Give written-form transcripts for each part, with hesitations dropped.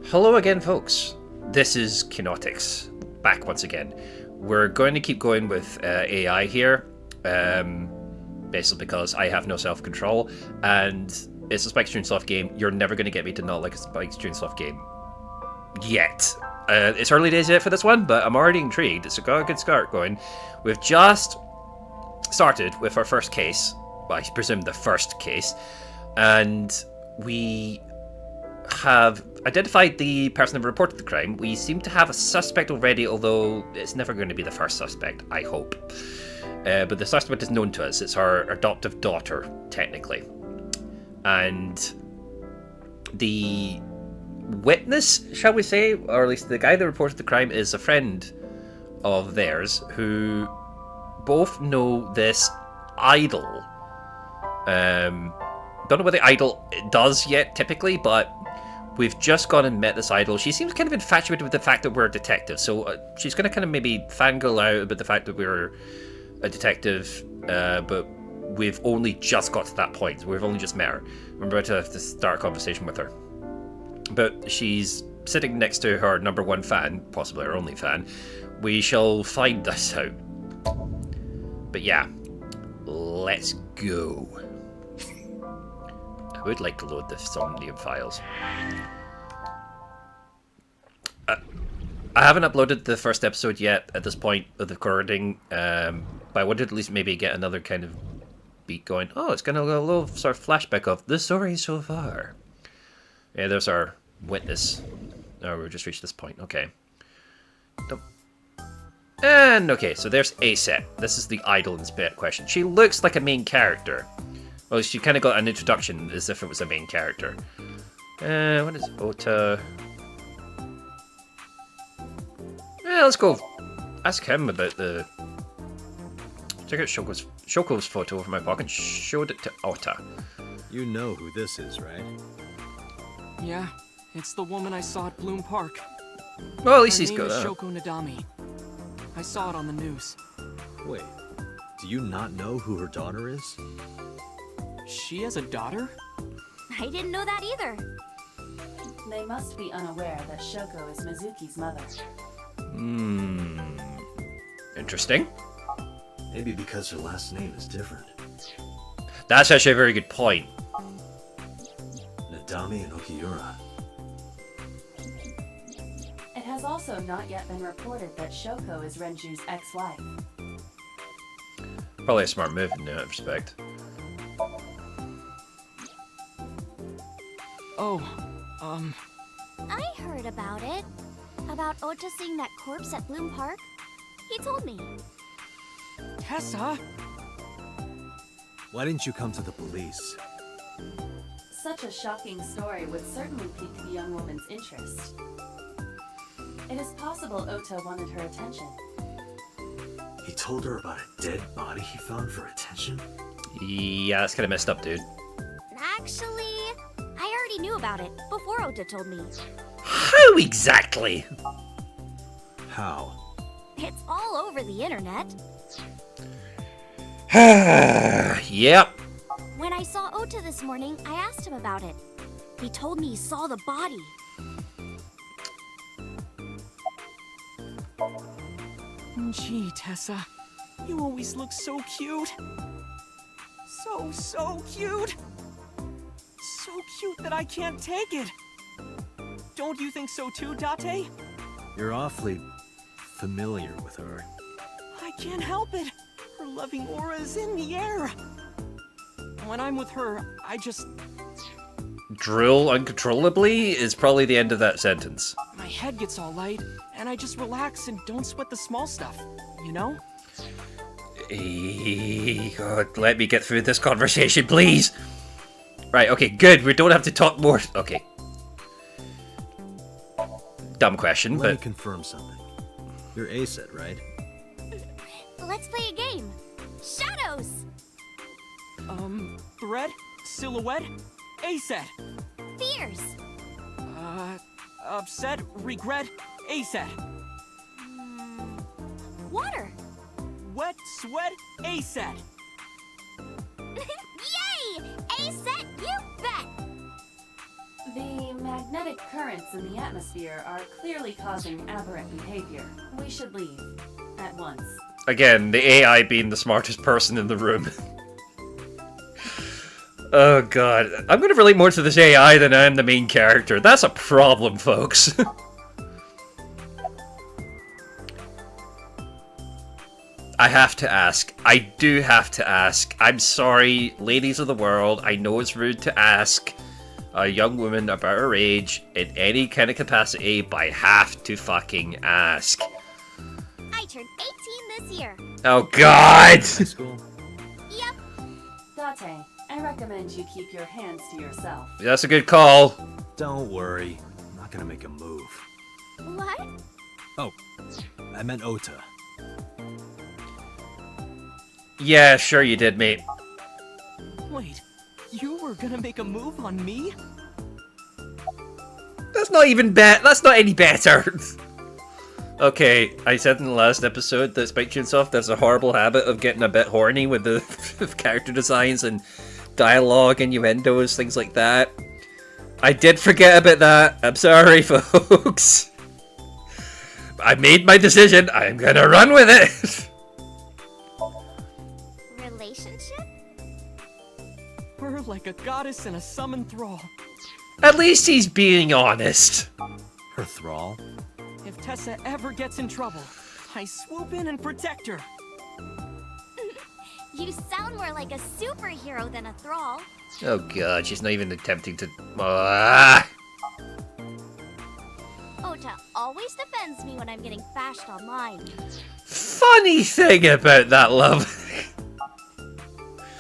Hello again, folks. This is Keanotix, back once again. We're going to keep going with AI here, basically because I have no self-control, and it's a Spike Chunsoft game. You're never going to get me to not like a Spike Chunsoft game. Yet. It's early days yet for this one, but I'm already intrigued. It's got a good start going. We've just started with our first case. Well, I presume the first case. And we have identified the person that reported the crime. We seem to have a suspect already, although it's never going to be the first suspect, I hope. But the suspect is known to us. It's our adoptive daughter, technically. And the witness, shall we say, or at least the guy that reported the crime, is a friend of theirs who both know this idol. Don't know what the idol does yet, typically, but we've just gone and met this idol. She seems kind of infatuated with the fact that we're a detective, so she's going to kind of maybe fangirl out about the fact that we're a detective, but we've only just got to that point. We've only just met her. We're about to have to start a conversation with her. But she's sitting next to her number one fan, possibly her only fan. We shall find this out. But yeah, let's go. I would like to load the Somnium files. I haven't uploaded the first episode yet at this point of the recording, but I wanted to at least maybe get another kind of beat going. Oh, it's going to go a little sort of flashback of the story so far. Yeah, there's our witness. Oh, we've just reached this point. Okay. Nope. And, okay, so there's Aset. This is the idol in spirit question. She looks like a main character. Well, she kind of got an introduction as if it was a main character. What is Ota? Yeah, let's go ask him about the... Check out Shoko's photo from my pocket. Showed it to Ota. You know who this is, right? Yeah, it's the woman I saw at Bloom Park. Well, at least he's good. Her name is Shoko Nadami. I saw it on the news. Wait, do you not know who her daughter is? She has a daughter? I didn't know that either. They must be unaware that Shoko is Mizuki's mother. Interesting. Maybe because her last name is different. That's actually a very good point. Nadami and Okiura. It has also not yet been reported that Shoko is Renju's ex-wife. Probably a smart move in that respect. I heard about it. About Ota seeing that corpse at Bloom Park. He told me. Tessa? Why didn't you come to the police? Such a shocking story would certainly pique the young woman's interest. It is possible Ota wanted her attention. He told her about a dead body he found for attention? Yeah, that's kind of messed up, dude. Actually, I already knew about it before Ota told me. How exactly? How? It's all over the internet. Yep. When I saw Ota this morning, I asked him about it. He told me he saw the body. Gee, Tessa. You always look so cute. So cute. So cute that I can't take it. Don't you think so too, Date? You're awfully familiar with her. I can't help it. Her loving aura is in the air. When I'm with her, I just... Drool uncontrollably is probably the end of that sentence. My head gets all light, and I just relax and don't sweat the small stuff, you know? God, let me get through this conversation, please. Right, okay, good. We don't have to talk more. Okay. Dumb question, Let me but... confirm something. You're Aset, right? Let's play a game. Shadows! Thread? Silhouette? Aset! Fears! Upset? Regret? Aset! Water! Wet? Sweat? Aset! Yay! currents in the atmosphere are clearly causing aberrant behavior. We should leave. At once. Again, the AI being the smartest person in the room. Oh god. I'm gonna relate more to this AI than I am the main character. That's a problem, folks. I have to ask. I do have to ask. I'm sorry, ladies of the world. I know it's rude to ask a young woman about her age in any kind of capacity, but I have to fucking ask. I turned 18 this year. Oh god! High school? Yep. Date, I recommend you keep your hands to yourself. That's a good call. Don't worry. I'm not gonna make a move. What? Oh, I meant Ota. Yeah, sure you did, mate. Wait, you were gonna make a move on me? That's not even that's not any better. Okay, I said in the last episode that Spike Chunsoft has a horrible habit of getting a bit horny with the character designs and dialogue, innuendos, things like that. I did forget about that. I'm sorry, folks. I made my decision. I'm gonna run with it. Relationship? We're like a goddess and a summoned thrall. At least he's being honest. Her thrall? If Tessa ever gets in trouble, I swoop in and protect her. You sound more like a superhero than a thrall. Oh god, she's not even attempting to... Ah! Ota always defends me when I'm getting bashed online. Funny thing about that, love.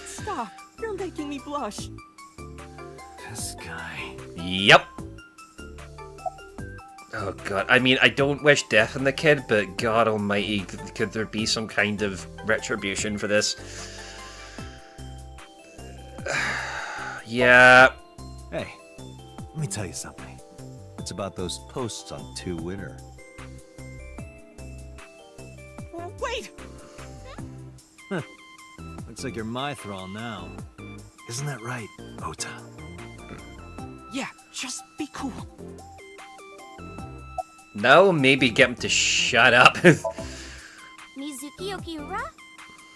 Stop, you're making me blush. This guy. Yep. Oh god, I mean, I don't wish death on the kid, but god almighty, could there be some kind of retribution for this? Yeah. Hey, let me tell you something. It's about those posts on Twitter. Wait! Looks like you're my thrall now. Isn't that right, Ota? Yeah, just be cool. No, maybe get him to shut up. Mizuki Okiura?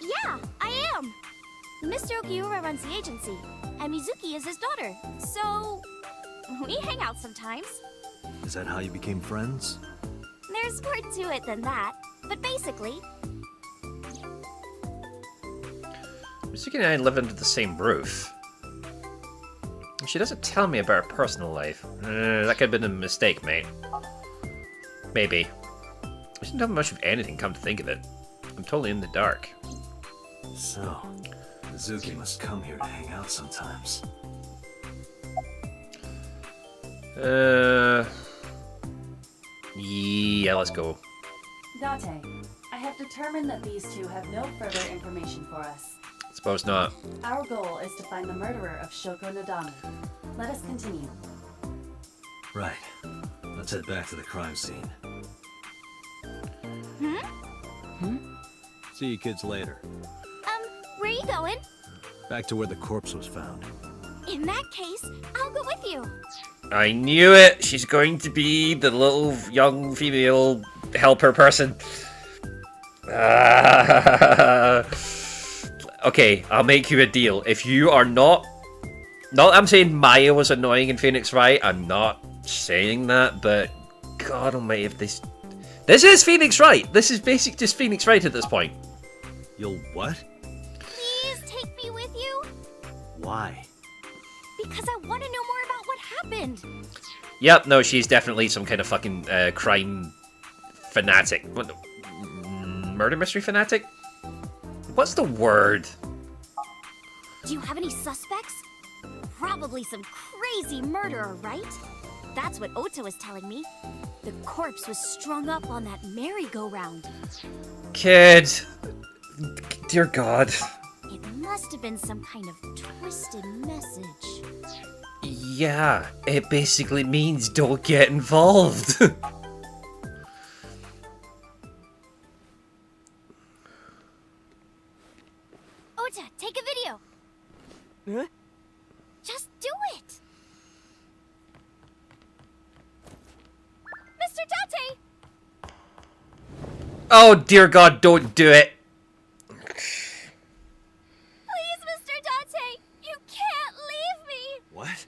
Yeah, I am. Mr. Okiura runs the agency, and Mizuki is his daughter, so we hang out sometimes. Is that how you became friends? There's more to it than that, but basically, Mizuki and I live under the same roof. She doesn't tell me about her personal life. That could have been a mistake, mate. Maybe. She doesn't have much of anything, come to think of it. I'm totally in the dark. So, Mizuki must come here to hang out sometimes. Yeah, let's go. Date, I have determined that these two have no further information for us. Suppose not. Our goal is to find the murderer of Shoko Nadami. Let us continue. Right. Let's head back to the crime scene. See you kids later. where are you going? Back to where the corpse was found. In that case, I'll go with you. I knew it! She's going to be the little young female helper person. Okay, I'll make you a deal. If you are not... I'm saying Maya was annoying in Phoenix Wright. I'm not saying that, but... God almighty, if this... This is Phoenix Wright! This is basically just Phoenix Wright at this point. You'll what? Please take me with you? Why? Because I want to know more about what happened. Yep, no, she's definitely some kind of fucking crime fanatic. What, murder mystery fanatic? What's the word? Do you have any suspects? Probably some crazy murderer, right? That's what Ota was telling me. The corpse was strung up on that merry-go-round. Kid. Dear God. It must have been some kind of twisted message. Yeah, it basically means don't get involved. Ota, take a video. Huh? Just do it. Oh dear God, don't do it. Please, Mr. Dante, you can't leave me. What?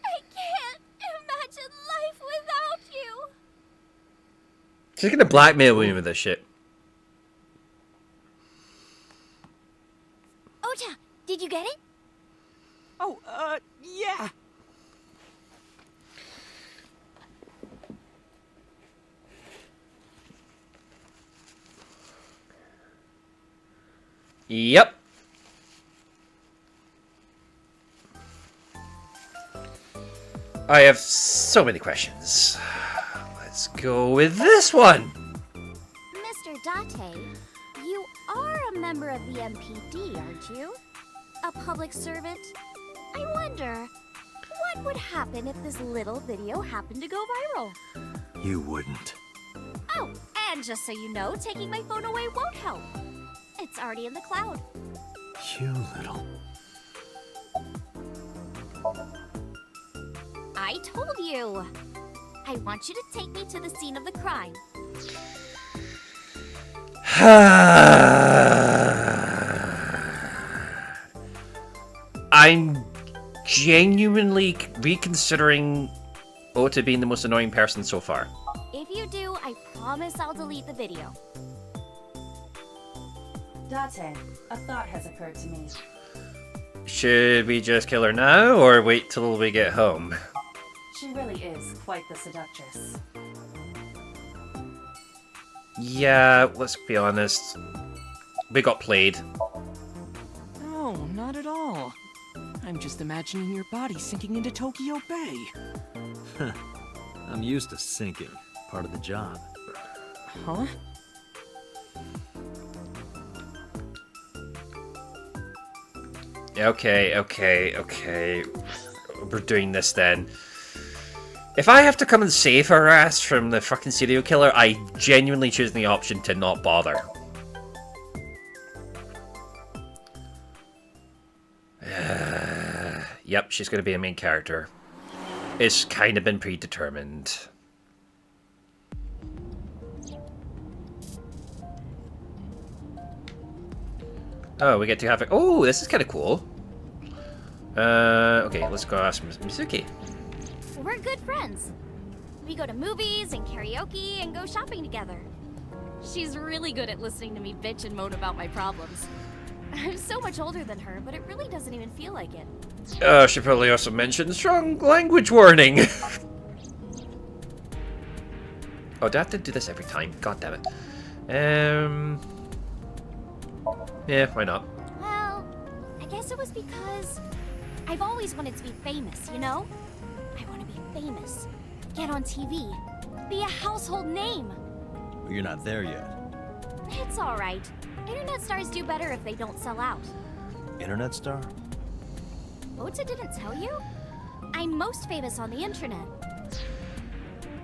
I can't imagine life without you. She's gonna blackmail me with this shit. Ota, did you get it? Oh, yeah. Yep. I have so many questions. Let's go with this one. Mr. Date, you are a member of the MPD, aren't you? A public servant? I wonder, what would happen if this little video happened to go viral? You wouldn't. Oh, and just so you know, taking my phone away won't help. It's already in the cloud. You little... I told you. I want you to take me to the scene of the crime. I'm genuinely reconsidering Ota being the most annoying person so far. If you do, I promise I'll delete the video. Date, a thought has occurred to me. Should we just kill her now, or wait till we get home? She really is quite the seductress. Yeah, let's be honest. We got played. No, not at all. I'm just imagining your body sinking into Tokyo Bay. I'm used to sinking. Part of the job. Huh? Okay. We're doing this then. If I have to come and save her ass from the fucking serial killer, I genuinely choose the option to not bother. Yep, she's going to be a main character. It's kind of been predetermined. Oh, we get to have it. Oh, this is kind of cool. Okay, let's go ask Mizuki. We're good friends. We go to movies and karaoke and go shopping together. She's really good at listening to me bitch and moan about my problems. I'm so much older than her, but it really doesn't even feel like it. She probably also mentioned strong language warning. Oh, do I have to do this every time? God damn it. Yeah, why not? Well, I guess it was because I've always wanted to be famous, you know? I want to be famous, get on TV, be a household name. But you're not there yet. It's all right. Internet stars do better if they don't sell out. Internet star? Ota didn't tell you? I'm most famous on the internet.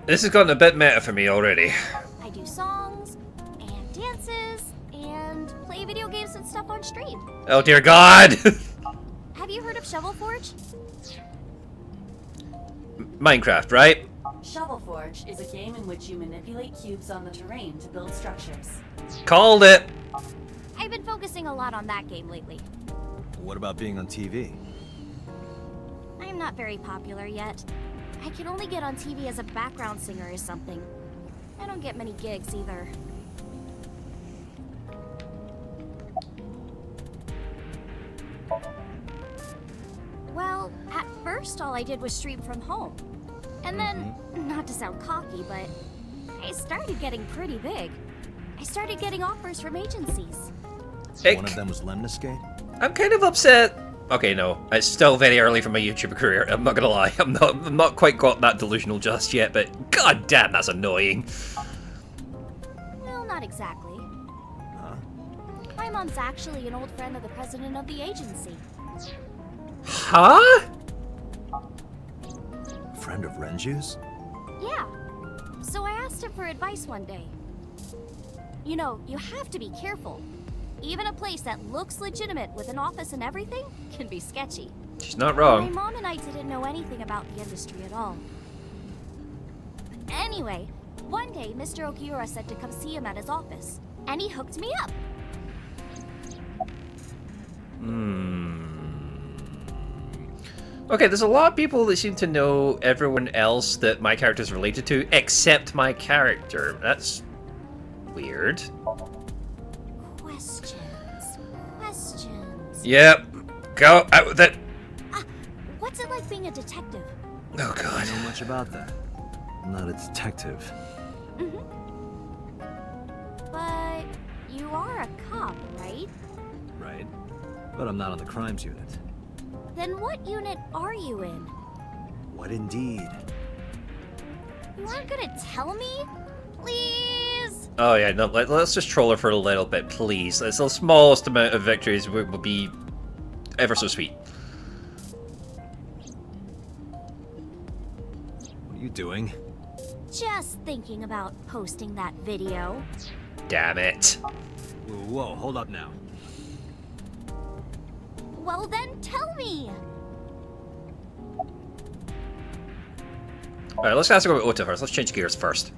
This has gotten a bit meta for me already. I do songs, and dances, and play video games and stuff on stream. Oh dear God! Have you heard of Shovel Forge? Minecraft, right? Shovel Forge is a game in which you manipulate cubes on the terrain to build structures. Called it! I've been focusing a lot on that game lately. What about being on TV? I'm not very popular yet. I can only get on TV as a background singer or something. I don't get many gigs either. Well, at first all I did was stream from home. And then, not to sound cocky, but I started getting pretty big. I started getting offers from agencies. One of them was Lemniscate? I'm kind of upset. Okay, no, it's still very early for my YouTube career. I'm not gonna lie. I'm not quite got that delusional just yet. But god damn, that's annoying. Well, not exactly. Huh? My mom's actually an old friend of the president of the agency. Huh? Friend of Renju's? Yeah. So I asked him for advice one day. You know, you have to be careful. Even a place that looks legitimate with an office and everything can be sketchy. She's not My wrong. mom and I didn't know anything about the industry at all. Anyway, One day, Mr. Okiura said to come see him at his office, and he hooked me up. Okay, there's a lot of people that seem to know everyone else that my character is related to, except my character. That's weird. Questions. Yep. Go out with it. What's it like being a detective? Oh, I God. don't know much about that. I'm not a detective. But you are a cop, right? Right. But I'm not on the crimes unit. Then what unit are you in? What indeed? You aren't gonna tell me? Please? Oh, yeah, no, let's just troll her for a little bit, please. It's the smallest amount of victories will be ever so sweet. What are you doing? Just thinking about posting that video. Damn it. Whoa, hold up now. Well then, tell me! Alright, let's ask about Ota first. Let's change gears first.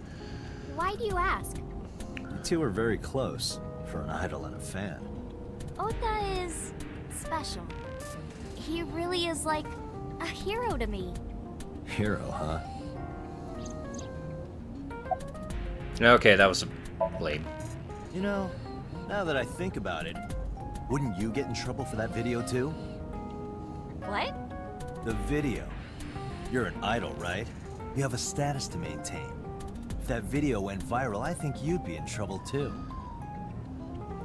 Why do you ask? You two are very close for an idol and a fan. Ota is special. He really is like a hero to me. Hero, huh? Okay, that was lame. You know, now that I think about it, wouldn't you get in trouble for that video too? What? The video. You're an idol, right? You have a status to maintain. If that video went viral, I think you'd be in trouble too.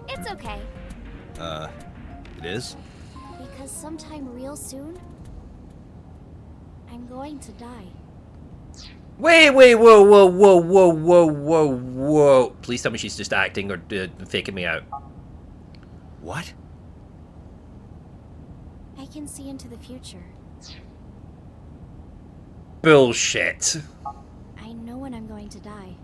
It's okay. It is? Because sometime real soon, I'm going to die. Wait, whoa. Please tell me she's just acting or faking me out. What? I can see into the future. Bullshit. I know when I'm going to die.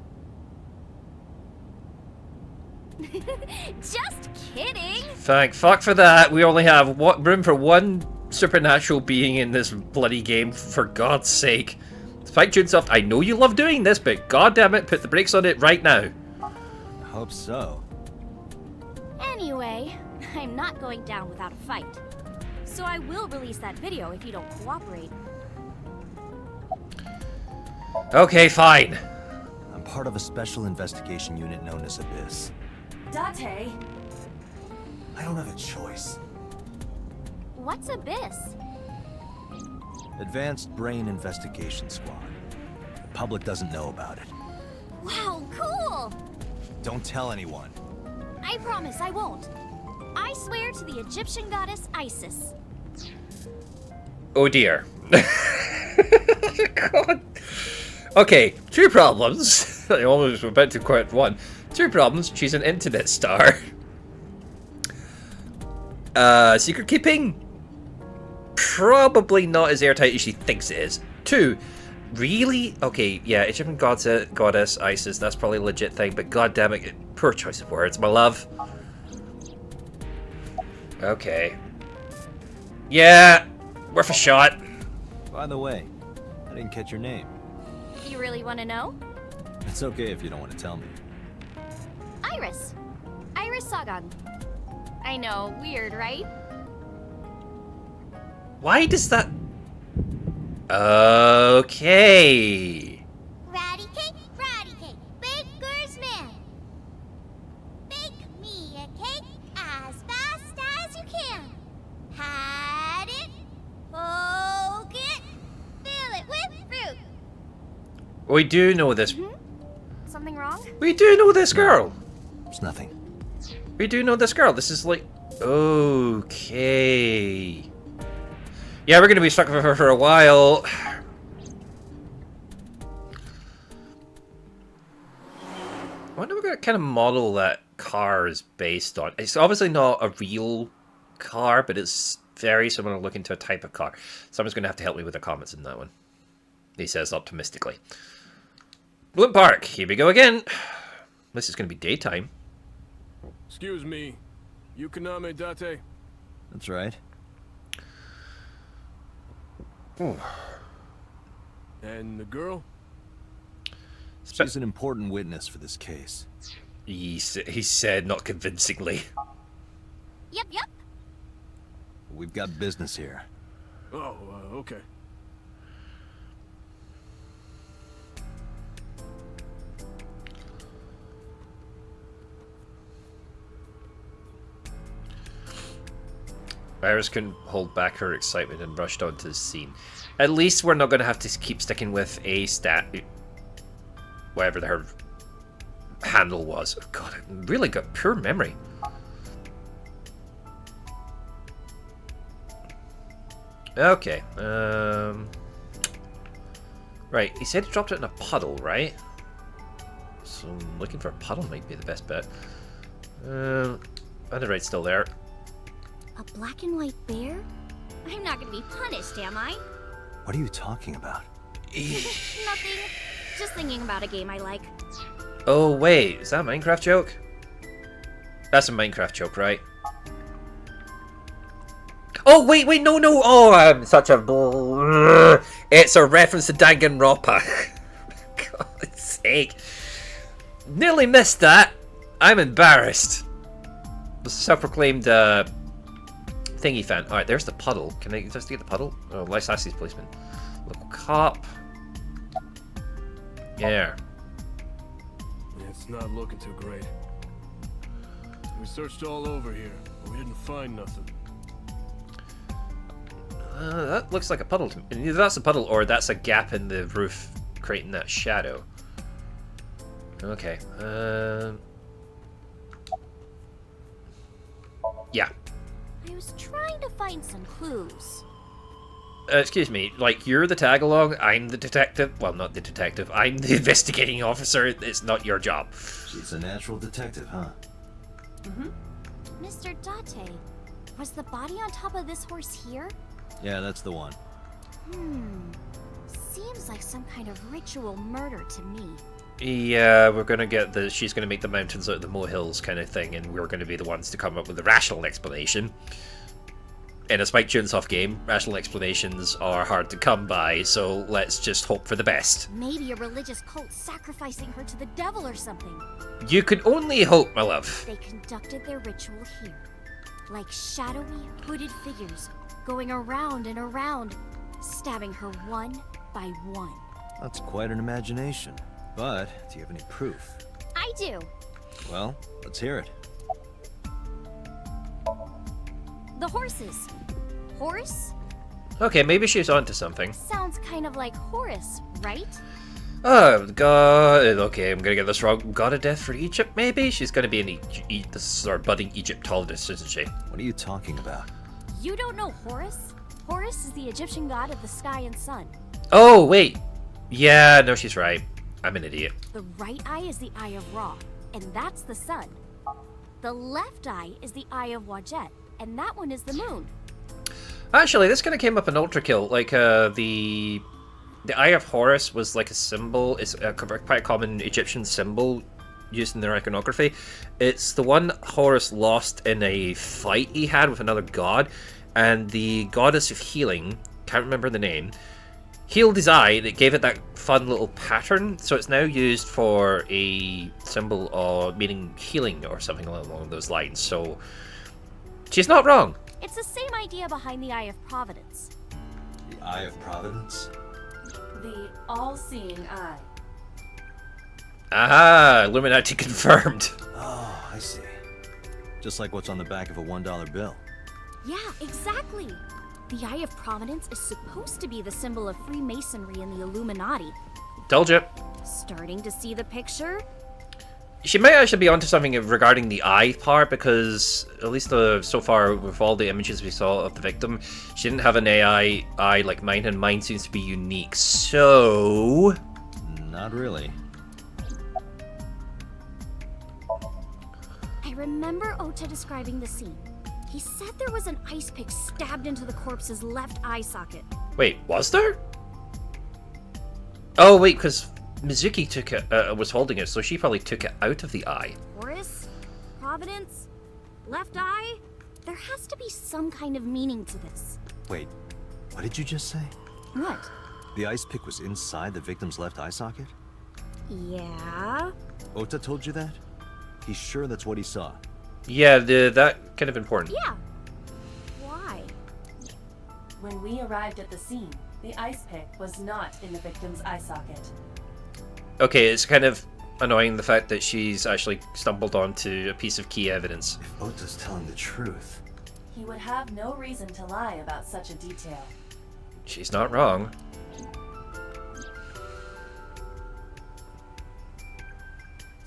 Just kidding! Thank fuck for that. We only have room for one supernatural being in this bloody game, for God's sake. Spike Chunsoft, I know you love doing this, but goddammit, put the brakes on it right now. I hope so. Anyway, I'm not going down without a fight. So I will release that video if you don't cooperate. Okay, fine. I'm part of a special investigation unit known as Abyss. Date! I don't have a choice. What's Abyss? Advanced Brain Investigation Squad. The public doesn't know about it. Wow, cool! Don't tell anyone. I promise I won't. I swear to the Egyptian goddess Isis. Oh dear. God. Okay, two problems. I almost was about to quit one. Two problems. She's an internet star. Secret keeping? Probably not as airtight as she thinks it is. Two, really? Okay, yeah, Egyptian goddess Isis, that's probably a legit thing, but goddammit, poor choice of words, my love. Okay. Yeah, worth a shot. By the way, I didn't catch your name. You really want to know? It's okay if you don't want to tell me. Iris. Iris Sagan. I know, weird, right? Why does that... Okay. Ratty cake, baker's man. Bake me a cake as fast as you can. Pat it, poke it, fill it with fruit. We do know this. Something wrong? We do know this girl. It's nothing. We do know this girl. This is like... Okay. Yeah, we're going to be stuck with her for a while. I wonder what kind of model that car is based on. It's obviously not a real car, but it's very similar looking to a type of car. Someone's going to have to help me with the comments in that one. He says optimistically. Bloom Park, here we go again. This is going to be daytime. Excuse me, Yukoname Date? That's right. And the girl? She's an important witness for this case. He said not convincingly. Yep, yep. We've got business here. Oh, okay. Iris couldn't hold back her excitement and rushed onto the scene. At least we're not going to have to keep sticking with a whatever her handle was. Oh God, I really got poor memory. Okay. Right, he said he dropped it in a puddle, right? So looking for a puddle might be the best bet. Underwrite's still there. A black and white bear? I'm not gonna be punished, am I? What are you talking about? Nothing. Just thinking about a game I like. Oh wait, is that a Minecraft joke? That's a Minecraft joke, right? Oh wait, no! Oh, I'm such a... It's a reference to Danganronpa. God's sake. Nearly missed that. I'm embarrassed. The self-proclaimed thingy fan. Alright, there's the puddle. Can I just get the puddle? Oh, Lysace's policeman. Local cop. Yeah. It's not looking too great. We searched all over here, but we didn't find nothing. That looks like a puddle to me. Either that's a puddle or that's a gap in the roof creating that shadow. Okay. Yeah. I was trying to find some clues. Excuse me, like, you're the tag-along, I'm the detective. Well, not the detective, I'm the investigating officer. It's not your job. She's a natural detective, huh? Mr. Date, was the body on top of this horse here? Yeah, that's the one. Seems like some kind of ritual murder to me. Yeah, we're gonna get the she's gonna make the mountains out of the molehills kind of thing, and we're gonna be the ones to come up with a rational explanation. In a Spike Chunsoft game, rational explanations are hard to come by, so let's just hope for the best. Maybe a religious cult sacrificing her to the devil or something. You can only hope, my love. They conducted their ritual here. Like shadowy, hooded figures, going around and around, stabbing her one by one. That's quite an imagination. But, do you have any proof? I do. Well, let's hear it. The horses. Horse? Okay, maybe she's onto something. Sounds kind of like Horus, right? Oh, God. Okay, I'm gonna get this wrong. God of Death for Egypt, maybe? She's gonna be an this is our budding Egyptologist, isn't she? What are you talking about? You don't know Horus? Horus is the Egyptian god of the sky and sun. Oh, wait. Yeah, no, she's right. I'm an idiot. The right eye is the eye of Ra, and that's the sun. The left eye is the eye of Wajet, and that one is the moon. Actually, this kind of came up in Ultra Kill. Like, the Eye of Horus was like a symbol. It's quite a common Egyptian symbol used in their iconography. It's the one Horus lost in a fight he had with another god, and the goddess of healing, can't remember the name, healed his eye. That gave it that fun little pattern, so it's now used for a symbol of meaning healing or something along those lines. So she's not wrong. It's the same idea behind the Eye of Providence. The Eye of Providence? The all-seeing eye. Aha! Illuminati confirmed. Oh, I see. Just like what's on the back of a $1 bill. Yeah, exactly. The Eye of Providence is supposed to be the symbol of Freemasonry and the Illuminati. Told you. Starting to see the picture? She might actually be onto something regarding the eye part, because at least so far with all the images we saw of the victim, she didn't have an AI eye like mine, and mine seems to be unique. So Not really. I remember Ota describing the scene. He said there was an ice pick stabbed into the corpse's left eye socket. wait, was there? Oh wait, because Mizuki took it, was holding it, so she probably took it out of the eye. Horus? Providence? Left eye? There has to be some kind of meaning to this. Wait, what did you just say? What? The ice pick was inside the victim's left eye socket? Yeah? Ota told you that? He's sure that's what he saw. Yeah, that kind of important. Yeah. Why? When we arrived at the scene, the ice pick was not in the victim's eye socket. Okay, it's kind of annoying the fact that she's actually stumbled onto a piece of key evidence. If Ota's telling the truth... He would have no reason to lie about such a detail. She's not wrong.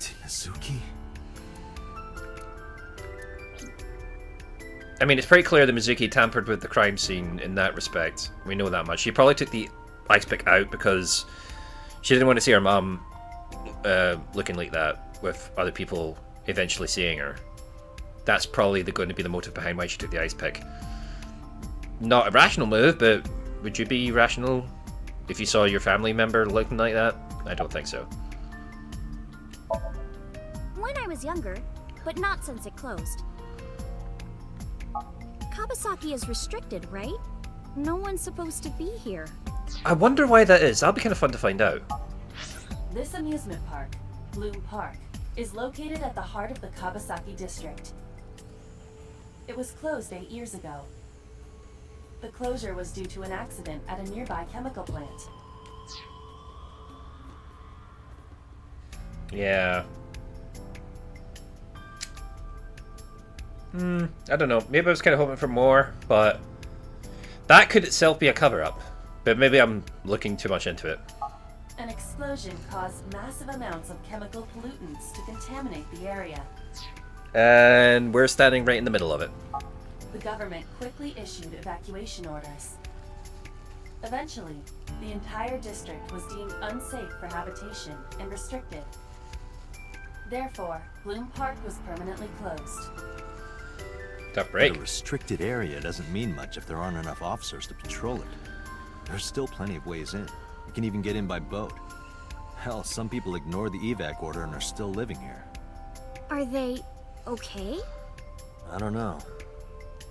Mizuki? I mean, it's pretty clear that Mizuki tampered with the crime scene in that respect. We know that much. She probably took the ice pick out because she didn't want to see her mom looking like that with other people eventually seeing her. That's probably going to be the motive behind why she took the ice pick. Not a rational move, but would you be rational if you saw your family member looking like that? I don't think so. When I was younger, but not since it closed. Kabasaki is restricted, right? No one's supposed to be here. I wonder why that is. That'll be kind of fun to find out. This amusement park, Bloom Park, is located at the heart of the Kabasaki district. It was closed 8 years ago. The closure was due to an accident at a nearby chemical plant. Yeah. I don't know. Maybe I was kind of hoping for more, but that could itself be a cover-up. But maybe I'm looking too much into it. An explosion caused massive amounts of chemical pollutants to contaminate the area. And we're standing right in the middle of it. The government quickly issued evacuation orders. Eventually, the entire district was deemed unsafe for habitation and restricted. Therefore, Bloom Park was permanently closed. Tough But break. a restricted area doesn't mean much if there aren't enough officers to patrol it. There's still plenty of ways in. You can even get in by boat. Hell, some people ignore the evac order and are still living here. Are they okay? I don't know.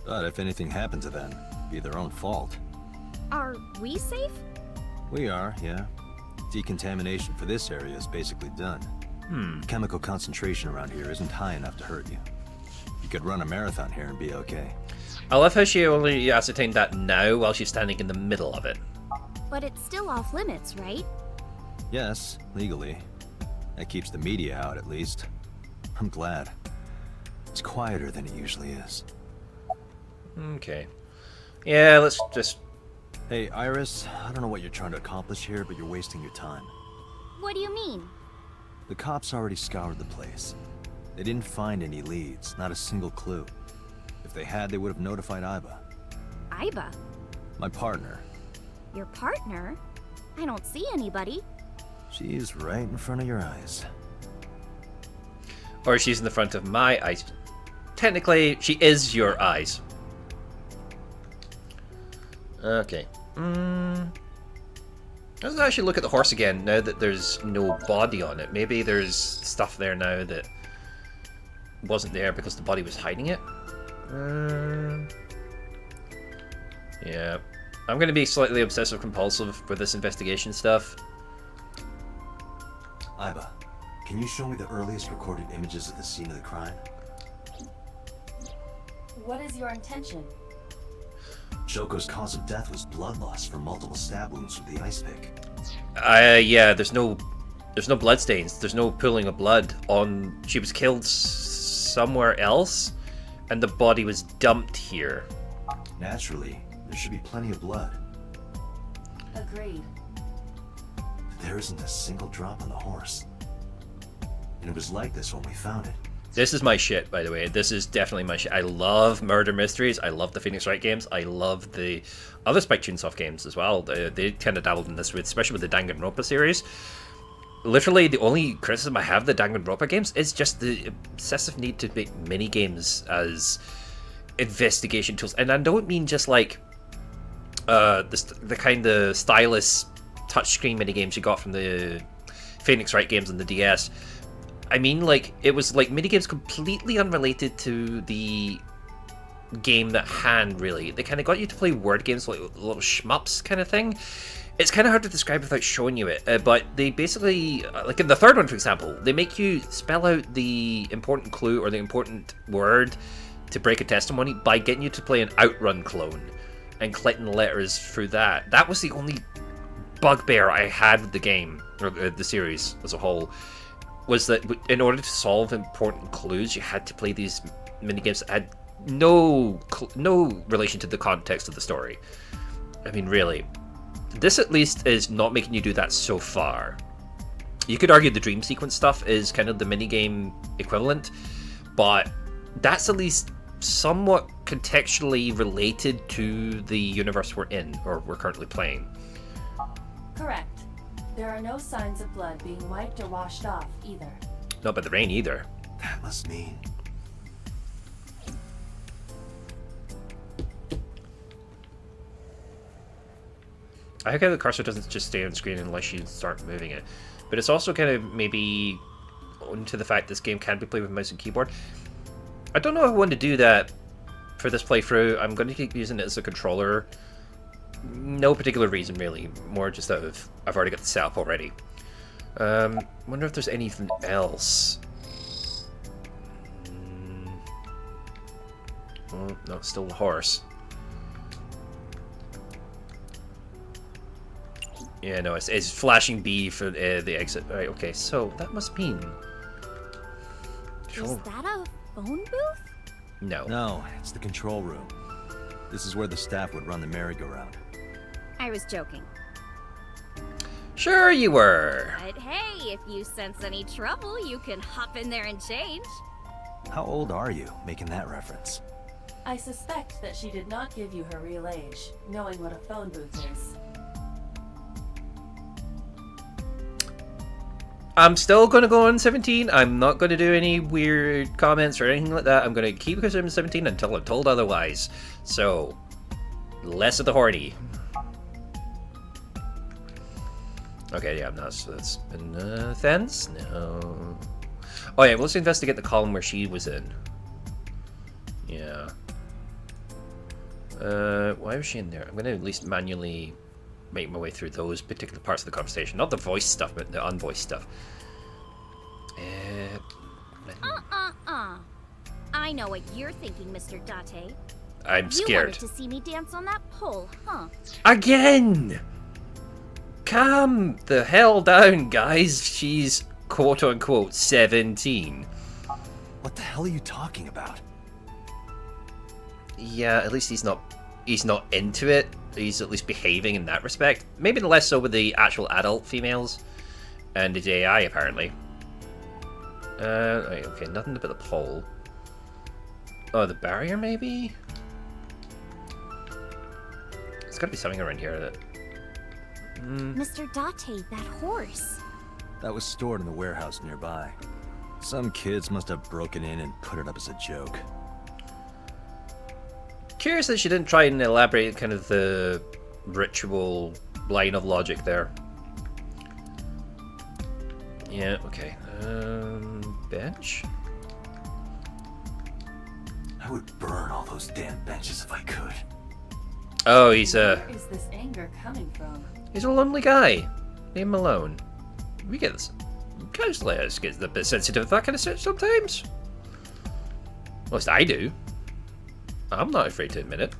But if anything happened to them, it'd be their own fault. Are we safe? We are, yeah. Decontamination for this area is basically done. Chemical concentration around here isn't high enough to hurt you. You could run a marathon here and be okay. I love how she only ascertained that now while she's standing in the middle of it. But it's still off limits, right? Yes, legally. That keeps the media out, at least. I'm glad. It's quieter than it usually is. Okay. Yeah, let's just... Hey, Iris, I don't know what you're trying to accomplish here, but you're wasting your time. What do you mean? The cops already scoured the place. They didn't find any leads, not a single clue. If they had, they would have notified Iba. Iba? My partner. Your partner? I don't see anybody. She's right in front of your eyes. Or she's in the front of my eyes. Technically, she is your eyes. Okay. Let's actually look at the horse again, now that there's no body on it. Maybe there's stuff there now that wasn't there because the body was hiding it. Yeah. I'm going to be slightly obsessive-compulsive with this investigation stuff. Iba, can you show me the earliest recorded images of the scene of the crime? What is your intention? Joko's cause of death was blood loss from multiple stab wounds from the ice pick. Yeah, there's no blood stains. There's no pooling of blood on... She was killed somewhere else, and the body was dumped here. Naturally, there should be plenty of blood. Agreed. But there isn't a single drop on the horse. And it was like this when we found it. This is my shit, by the way. This is definitely my shit. I love murder mysteries. I love the Phoenix Wright games. I love the other Spike Chunsoft games as well. They kind of dabbled in this, especially with the Danganronpa series. Literally, the only criticism I have of the Danganronpa games is just the obsessive need to make mini games as investigation tools. And I don't mean just like the kind of stylus touchscreen mini games you got from the Phoenix Wright games on the DS. I mean, like, it was like minigames completely unrelated to the game at hand, really. They kind of got you to play word games, like little shmups kind of thing. It's kind of hard to describe without showing you it, but they basically, like in the third one, for example, they make you spell out the important clue or the important word to break a testimony by getting you to play an Outrun clone and collecting letters through that. That was the only bugbear I had with the game, or the series as a whole, was that in order to solve important clues, you had to play these minigames that had no relation to the context of the story. I mean, really. This at least is not making you do that so far. You could argue the dream sequence stuff is kind of the minigame equivalent, but that's at least somewhat contextually related to the universe we're in, or we're currently playing. Correct. There are no signs of blood being wiped or washed off, either. Not by the rain, either. That must mean... I like how the cursor doesn't just stay on screen unless you start moving it. But it's also kind of maybe onto the fact this game can be played with mouse and keyboard. I don't know if I want to do that for this playthrough. I'm going to keep using it as a controller. No particular reason, really. More just out of... I've already got the setup already. Wonder if there's anything else. Oh, no, it's still the horse. Yeah, no, it's flashing B for the exit. Right, okay, so that must mean... Is that a phone booth? No. No, it's the control room. This is where the staff would run the merry-go-round. I was joking. Sure you were. But hey, if you sense any trouble, you can hop in there and change. How old are you, making that reference? I suspect that she did not give you her real age, knowing what a phone booth is. I'm still going to go on 17. I'm not going to do any weird comments or anything like that. I'm going to keep considering 17 until I'm told otherwise. So, less of the horny. Okay, yeah, that's been fence? No. Oh yeah, well, let's investigate the column where she was in. Yeah. Why was she in there? I'm going to at least manually make my way through those particular parts of the conversation. Not the voice stuff, but the unvoiced stuff. I know what you're thinking, Mr. Date. I'm You scared. wanted to see me dance on that pole, huh? Again! Calm the hell down, guys. She's quote-unquote 17. What the hell are you talking about? Yeah, at least he's not into it. He's at least behaving in that respect. Maybe less so with the actual adult females and the AI, apparently. Right, okay, nothing about the pole. Oh, the barrier, maybe? There's gotta be something around here that... Mr. Date, that horse. That was stored in the warehouse nearby. Some kids must have broken in and put it up as a joke. Curious that she didn't try and elaborate kind of the ritual line of logic there. Yeah, okay. Bench? I would burn all those damn benches if I could. Oh, he's Where is this anger coming from? a lonely guy. Leave him alone. We get this. Counselors get a bit sensitive with that kind of stuff sometimes. At least I do. I'm not afraid to admit it.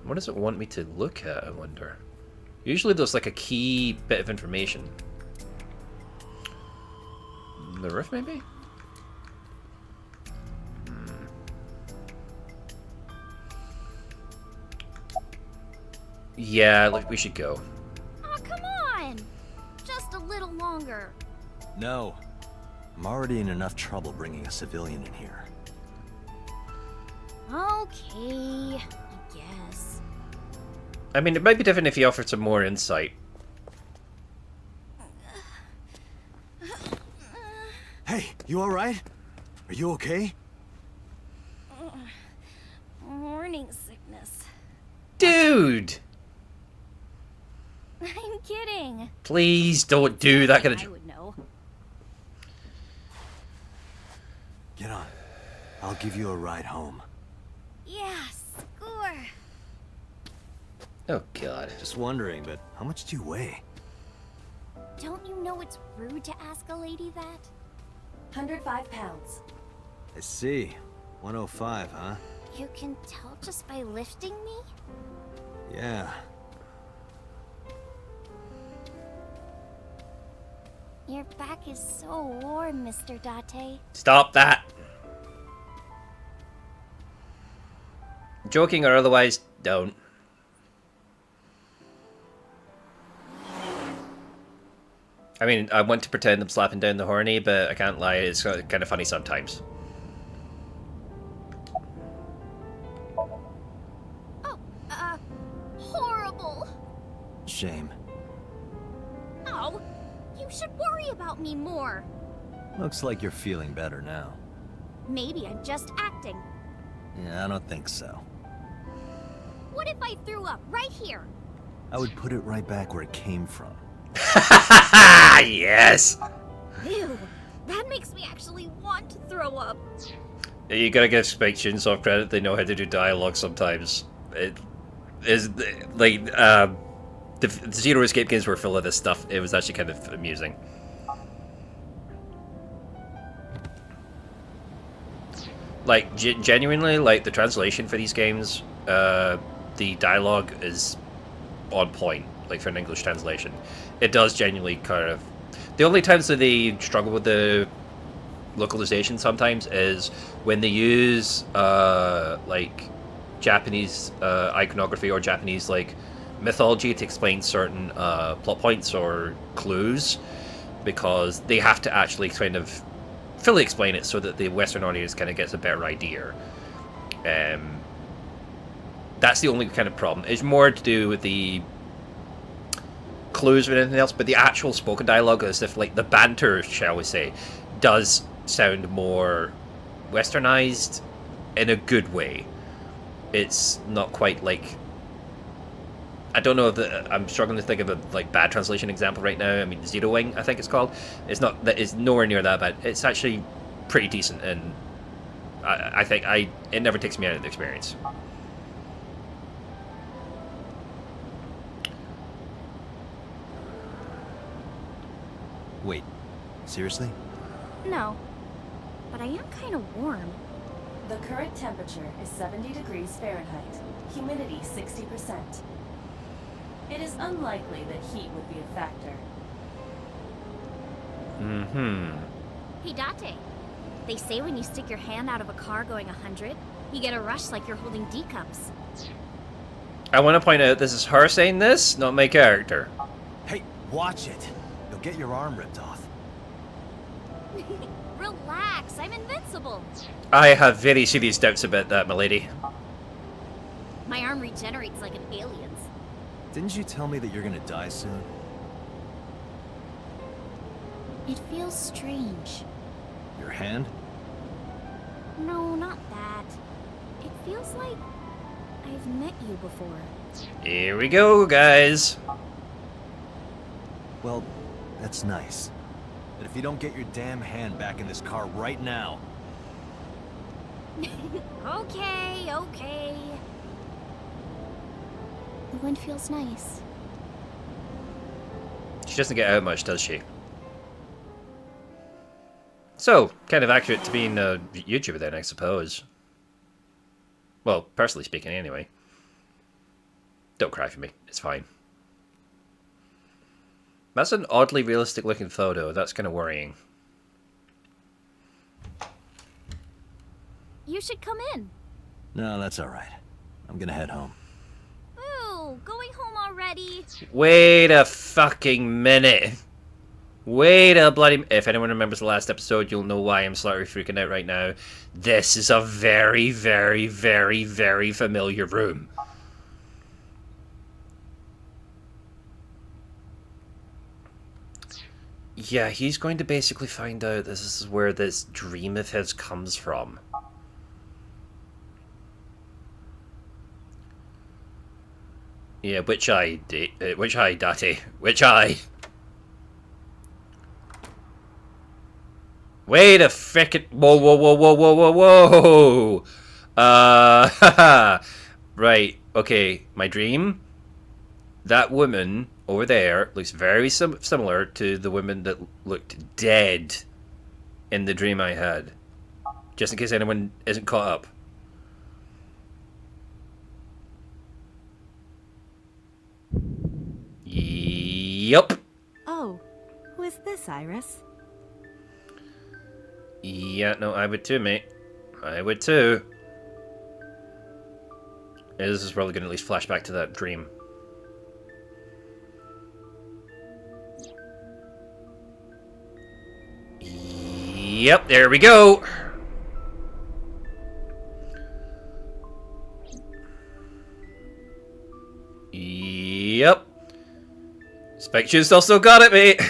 What does it want me to look at, I wonder? Usually there's like a key bit of information. The roof, maybe? Yeah, like we should go. Oh, come on! Just a little longer. No. I'm already in enough trouble bringing a civilian in here. Okay, I guess. I mean, it might be different if you offered some more insight. Hey, you alright? Are you okay? Morning sickness. Dude! I'm kidding. Please don't do that kind I of... would know. Get on. I'll give you a ride home. Yeah, score. Oh god. Just wondering, but how much do you weigh? Don't you know it's rude to ask a lady that? 105 pounds. I see. 105, huh? You can tell just by lifting me? Yeah. Your back is so warm, Mr. Date. Stop that! Joking or otherwise, don't. I mean, I want to pretend I'm slapping down the horny, but I can't lie, it's kind of funny sometimes. Oh, horrible. Shame. Oh, you should worry about me more. Looks like you're feeling better now. Maybe I'm just acting. Yeah, I don't think so. What if I threw up right here? I would put it right back where it came from. Yes! Ew, that makes me actually want to throw up. You gotta give Spike Chunsoft credit, they know how to do dialogue sometimes. It is, like, the Zero Escape games were full of this stuff. It was actually kind of amusing. Like, genuinely, like, the translation for these games, the dialogue is on point, like, for an English translation. It does genuinely kind of... The only times that they struggle with the localization sometimes is when they use, like, Japanese iconography or Japanese, like, mythology to explain certain plot points or clues, because they have to actually kind of fully explain it so that the Western audience kind of gets a better idea. That's the only kind of problem. It's more to do with the clues than anything else, but the actual spoken dialogue, as if like the banter, shall we say, does sound more westernized in a good way. It's not quite like... I don't know if I'm struggling to think of a like bad translation example right now. I mean, Zero Wing, I think it's called. It's not that. It's nowhere near that bad. It's actually pretty decent, and I think it never takes me out of the experience. Wait, seriously? No, but I am kind of warm. The current temperature is 70 degrees Fahrenheit. Humidity 60%. It is unlikely that heat would be a factor. Mm-hmm. Hey, Date. They say when you stick your hand out of a car going 100, you get a rush like you're holding D cups. I want to point out this is her saying this, not my character. Hey, watch it! You'll get your arm ripped off. Relax, I'm invincible. I have very serious doubts about that, milady. My arm regenerates like an alien's. Didn't you tell me that you're gonna die soon? It feels strange. Your hand? No, not that. It feels like I've met you before. Here we go, guys. Well, that's nice. But if you don't get your damn hand back in this car right now... Okay. The wind feels nice. She doesn't get out much, does she? So, kind of accurate to being a YouTuber then, I suppose. Well, personally speaking, anyway. Don't cry for me. It's fine. That's an oddly realistic looking photo. That's kind of worrying. You should come in. No, that's alright. I'm gonna head home. Ooh, going home already? Wait a fucking minute. Wait a bloody... If anyone remembers the last episode, you'll know why I'm slightly freaking out right now. This is a very, very, very, very familiar room. Yeah, he's going to basically find out this is where this dream of his comes from. Yeah, which eye, Date? Which eye? Wait a frickin'... Whoa. Haha. Right, okay, my dream? that woman over there looks very similar to the woman that looked dead in the dream I had. Just in case anyone isn't caught up. Yup. Oh, who is this, Iris? Yeah, no, I would too, mate. I would too. This is probably going to at least flash back to that dream. Yep, there we go. Yep. Spike Chunsoft still got it, mate.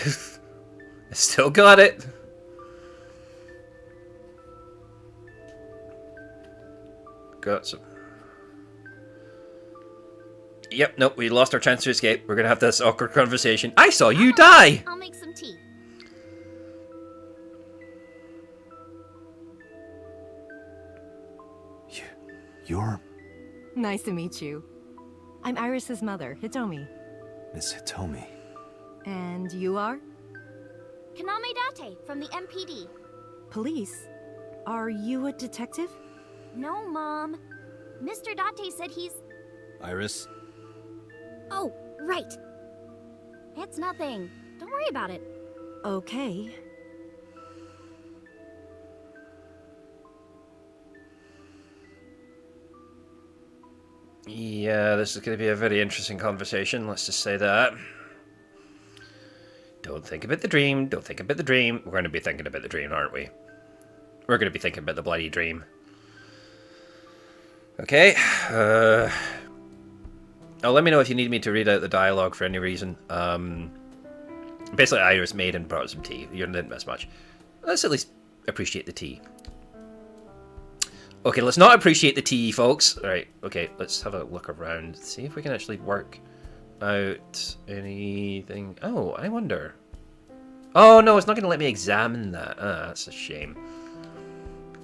Still got it. Got some. Yep, nope, we lost our chance to escape. We're gonna have this awkward conversation. I saw you die! I'll make some tea. You're Nice to meet you. I'm Iris's mother, Hitomi. Miss Hitomi. And you are? Kaname Date from the MPD. Police? Are you a detective? No, Mom. Mr. Date said he's... Iris? Oh, right. It's nothing. Don't worry about it. Okay. Yeah, this is going to be a very interesting conversation, let's just say that. Don't think about the dream, don't think about the dream. We're going to be thinking about the dream, aren't we? We're going to be thinking about the bloody dream. Okay. Oh, let me know if you need me to read out the dialogue for any reason. Basically, Iris made and brought some tea. You didn't miss much. Let's at least appreciate the tea. Okay, let's not appreciate the tea, folks. Alright, okay, let's have a look around. See if we can actually work out anything. Oh, I wonder. Oh, no, it's not going to let me examine that. Ah, that's a shame.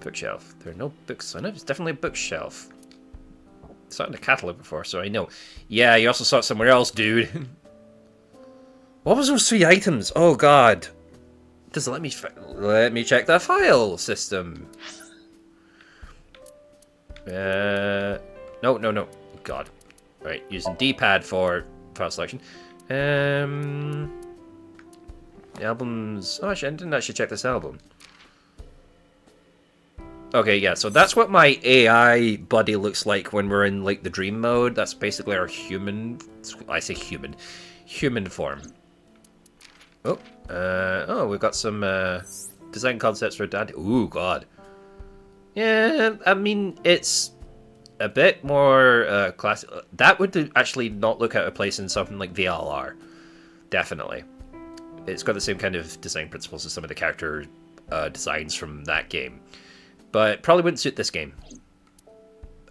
Bookshelf. There are no books on it. It's definitely a bookshelf. I saw it in the catalogue before, so I know. Yeah, you also saw it somewhere else, dude. What was those 3 items? Oh, God. Does it let me check that file system? No. God. Right, using D-pad for file selection. The albums... Oh, actually, I didn't actually check this album. Okay, yeah, so that's what my AI buddy looks like when we're in, like, the dream mode. That's basically our human... I say human. Human form. Oh, we've got some design concepts for Dante. Ooh, God. Yeah, I mean, it's a bit more classic. That would actually not look out of place in something like VLR. Definitely. It's got the same kind of design principles as some of the character designs from that game. But probably wouldn't suit this game.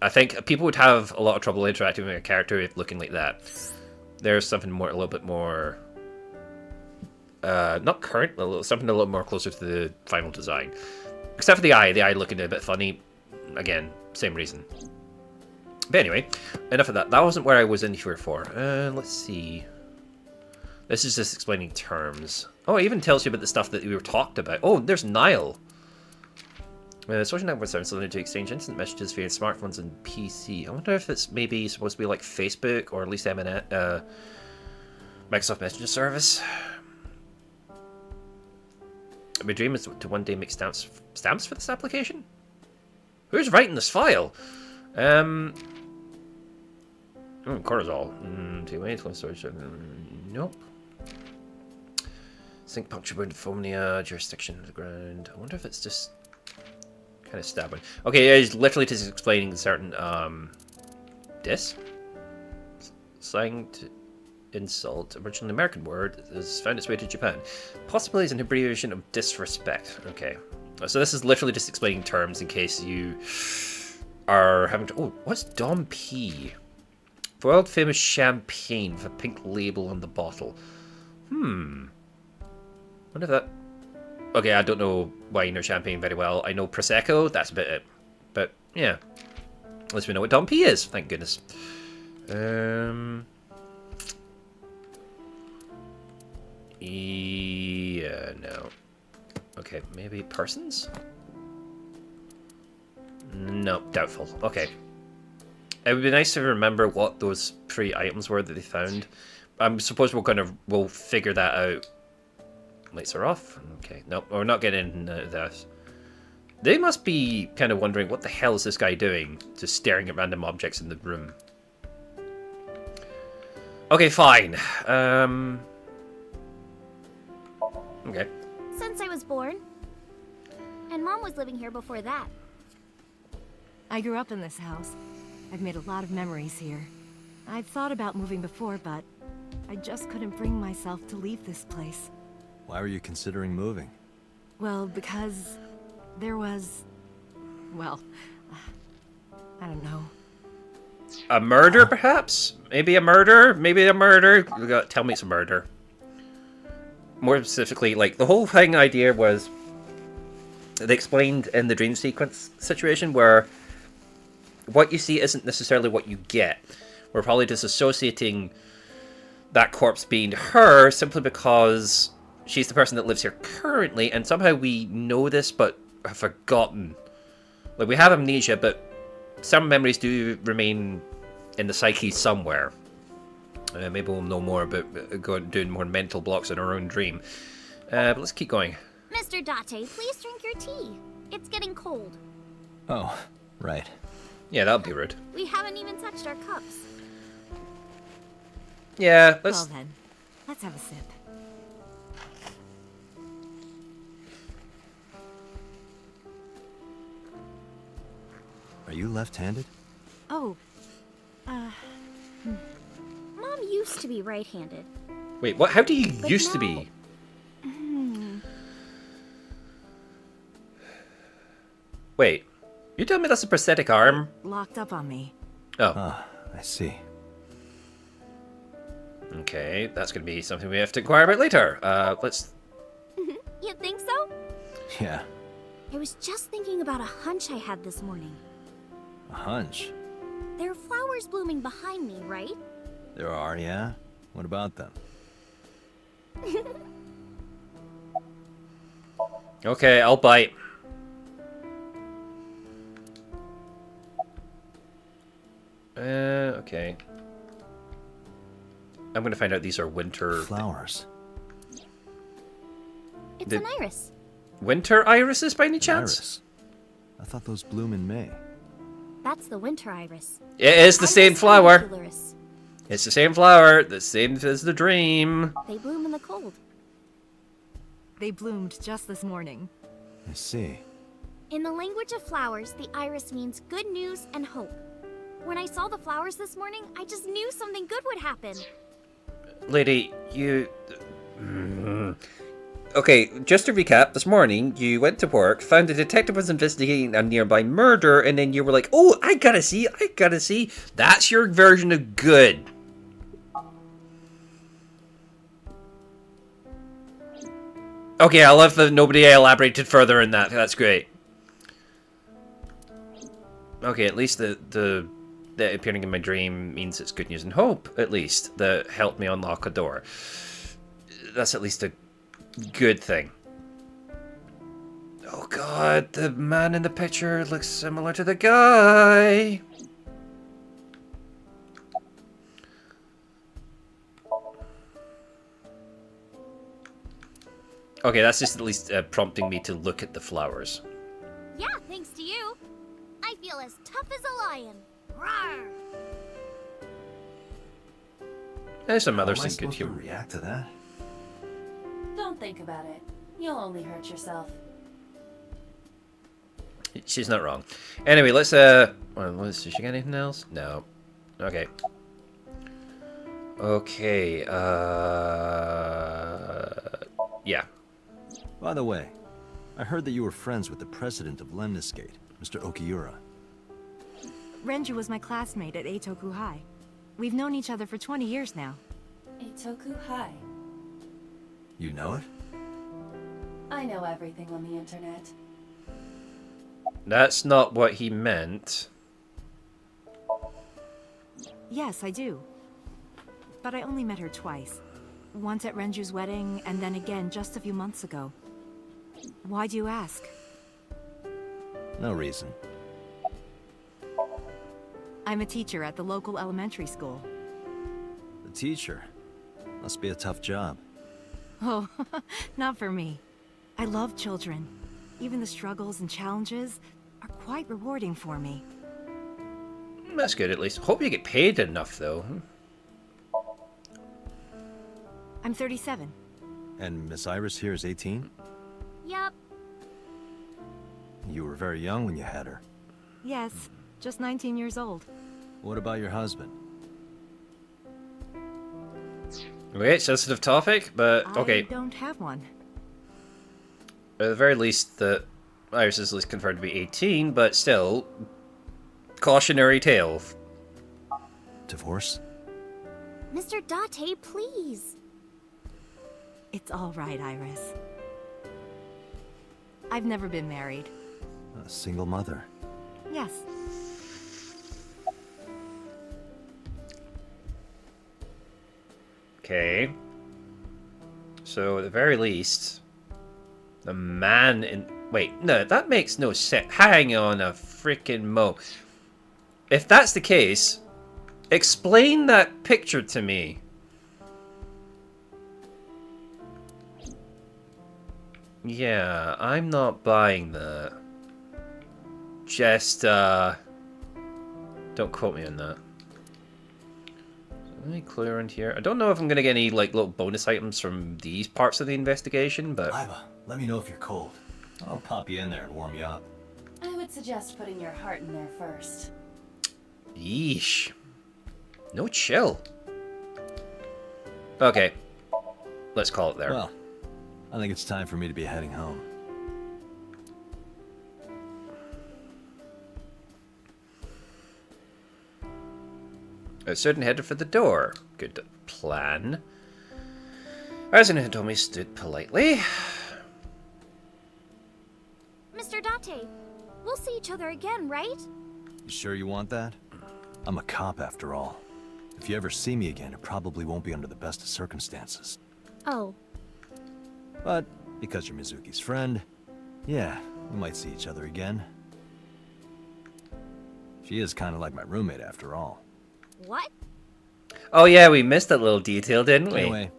I think people would have a lot of trouble interacting with a character looking like that. There's something more, a little bit more... not current, something a little more closer to the final design. Except for the eye looking a bit funny. Again, same reason. But anyway, enough of that. That wasn't where I was in here for. Let's see. This is just explaining terms. Oh, it even tells you about the stuff that we were talked about. Oh, there's Nile. Social networks are designed to exchange instant messages via smartphones and PC. I wonder if it's maybe supposed to be like Facebook or at least Microsoft Messenger service. My dream is to one day make stamps for this application? Who's writing this file? Cortisol. 2 ways, close storage. Nope. Sync puncture wound, phobia, jurisdiction of the ground. I wonder if it's just kind of stabbing. Okay, it's literally just explaining certain dis. Slang to insult, originally American word, has found its way to Japan. Possibly is an abbreviation of disrespect. Okay. So this is literally just explaining terms in case you are having to... Oh, what's Dom P? World famous champagne with a pink label on the bottle. Wonder if that... Okay, I don't know wine or champagne very well. I know Prosecco, that's about it. But, yeah. At least we know what Dom P is, thank goodness. Okay, maybe persons? No, doubtful. Okay. It would be nice to remember what those 3 items were that they found. I suppose we'll figure that out. Lights are off. Okay, nope, we're not getting this. They must be kind of wondering, what the hell is this guy doing? Just staring at random objects in the room. Okay, fine. Okay. Since I was born. And Mom was living here before that. I grew up in this house. I've made a lot of memories here. I've thought about moving before, but I just couldn't bring myself to leave this place. Why were you considering moving? Well, because there was... well, I don't know. A murder, perhaps? Maybe a murder? Maybe a murder? Tell me it's a murder. More specifically, like, the whole thing idea was... They explained in the dream sequence situation where what you see isn't necessarily what you get. We're probably just associating that corpse being her simply because she's the person that lives here currently, and somehow we know this but have forgotten. Like, we have amnesia, but some memories do remain in the psyche somewhere. Maybe we'll know more about doing more mental blocks in our own dream. But let's keep going. Mr. Date, please drink your tea. It's getting cold. Oh, right. Yeah, that'll be rude. We haven't even touched our cups. Yeah, let's... Well then, let's have a sip. Are you left-handed? Oh, Mom used to be right-handed. Wait, what? How do you But used to now- be? Wait, you telling me that's a prosthetic arm? locked up on me. Oh, Ah, I see. okay. That's going to be something we have to inquire about later. Let's... You think so? Yeah, I was just thinking about a hunch I had this morning. a hunch. There are flowers blooming behind me, right? There are, yeah? What about them? Okay, I'll bite. Okay. I'm going to find out these are winter... Flowers. It's The- an iris. Winter irises by any chance? Iris. I thought those bloom in May. That's the winter iris. It is the same Iris flower. auricularis. It's the same flower, the same as the dream. They bloom in the cold. They bloomed just this morning. I see. In the language of flowers, the iris means good news and hope. When I saw the flowers this morning, I just knew something good would happen. Lady, you... Okay, just to recap, this morning you went to work, found a detective was investigating a nearby murder, and then you were like, oh, I gotta see. That's your version of good. Okay, I love that nobody elaborated further in that. That's great. Okay, at least the appearing in my dream means it's good news and hope, at least, that helped me unlock a door. That's at least a good thing. Oh god, the man in the picture looks similar to the guy. Okay, that's just at least prompting me to look at the flowers. Yeah, thanks to you. I feel as tough as a lion. Rawr! There's some How other am I good supposed to humor. react to that? Don't think about it. You'll only hurt yourself. She's not wrong. Anyway, let's well, does she got anything else? No. Okay. Okay, yeah. By the way, I heard that you were friends with the president of Lemniscate, Mr. Okiura. Renju was my classmate at Eitoku High. We've known each other for 20 years now. Eitoku High. You know it? I know everything on the internet. That's not what he meant. Yes, I do. But I only met her twice. Once at Renju's wedding, and then again just a few months ago. Why do you ask? No reason. I'm a teacher at the local elementary school. The teacher. Must be a tough job. Oh, not for me. I love children. Even the struggles and challenges are quite rewarding for me. That's good, at least. Hope you get paid enough, though. I'm 37. And Miss Iris here is 18? Yup. You were very young when you had her. Yes, just 19 years old. What about your husband? Okay, sensitive topic, but okay. I don't have one. At the very least, the Iris is at least confirmed to be 18, but still, cautionary tale. Divorce? Mr. Date, please. It's all right, Iris. I've never been married. A single mother. Yes. Okay. So, at the very least, the man in... Wait, no, that makes no sense. Hang on a freaking mo. If that's the case, explain that picture to me. Yeah, I'm not buying that. Just, don't quote me on that. Let me clear around here. I don't know if I'm gonna get any, like, little bonus items from these parts of the investigation, but... Iva, let me know if you're cold. I'll pop you in there and warm you up. I would suggest putting your heart in there first. Yeesh. No chill. Okay. Let's call it there. Well, I think it's time for me to be heading home. I stood and headed for the door. Good plan. Arisen had told me stood politely. Mr. Date, we'll see each other again, right? You sure you want that? I'm a cop after all. If you ever see me again, it probably won't be under the best of circumstances. Oh. But because you're Mizuki's friend, yeah, we might see each other again. She is kind of like my roommate after all. What? Oh yeah, we missed that little detail, didn't we? Anyway,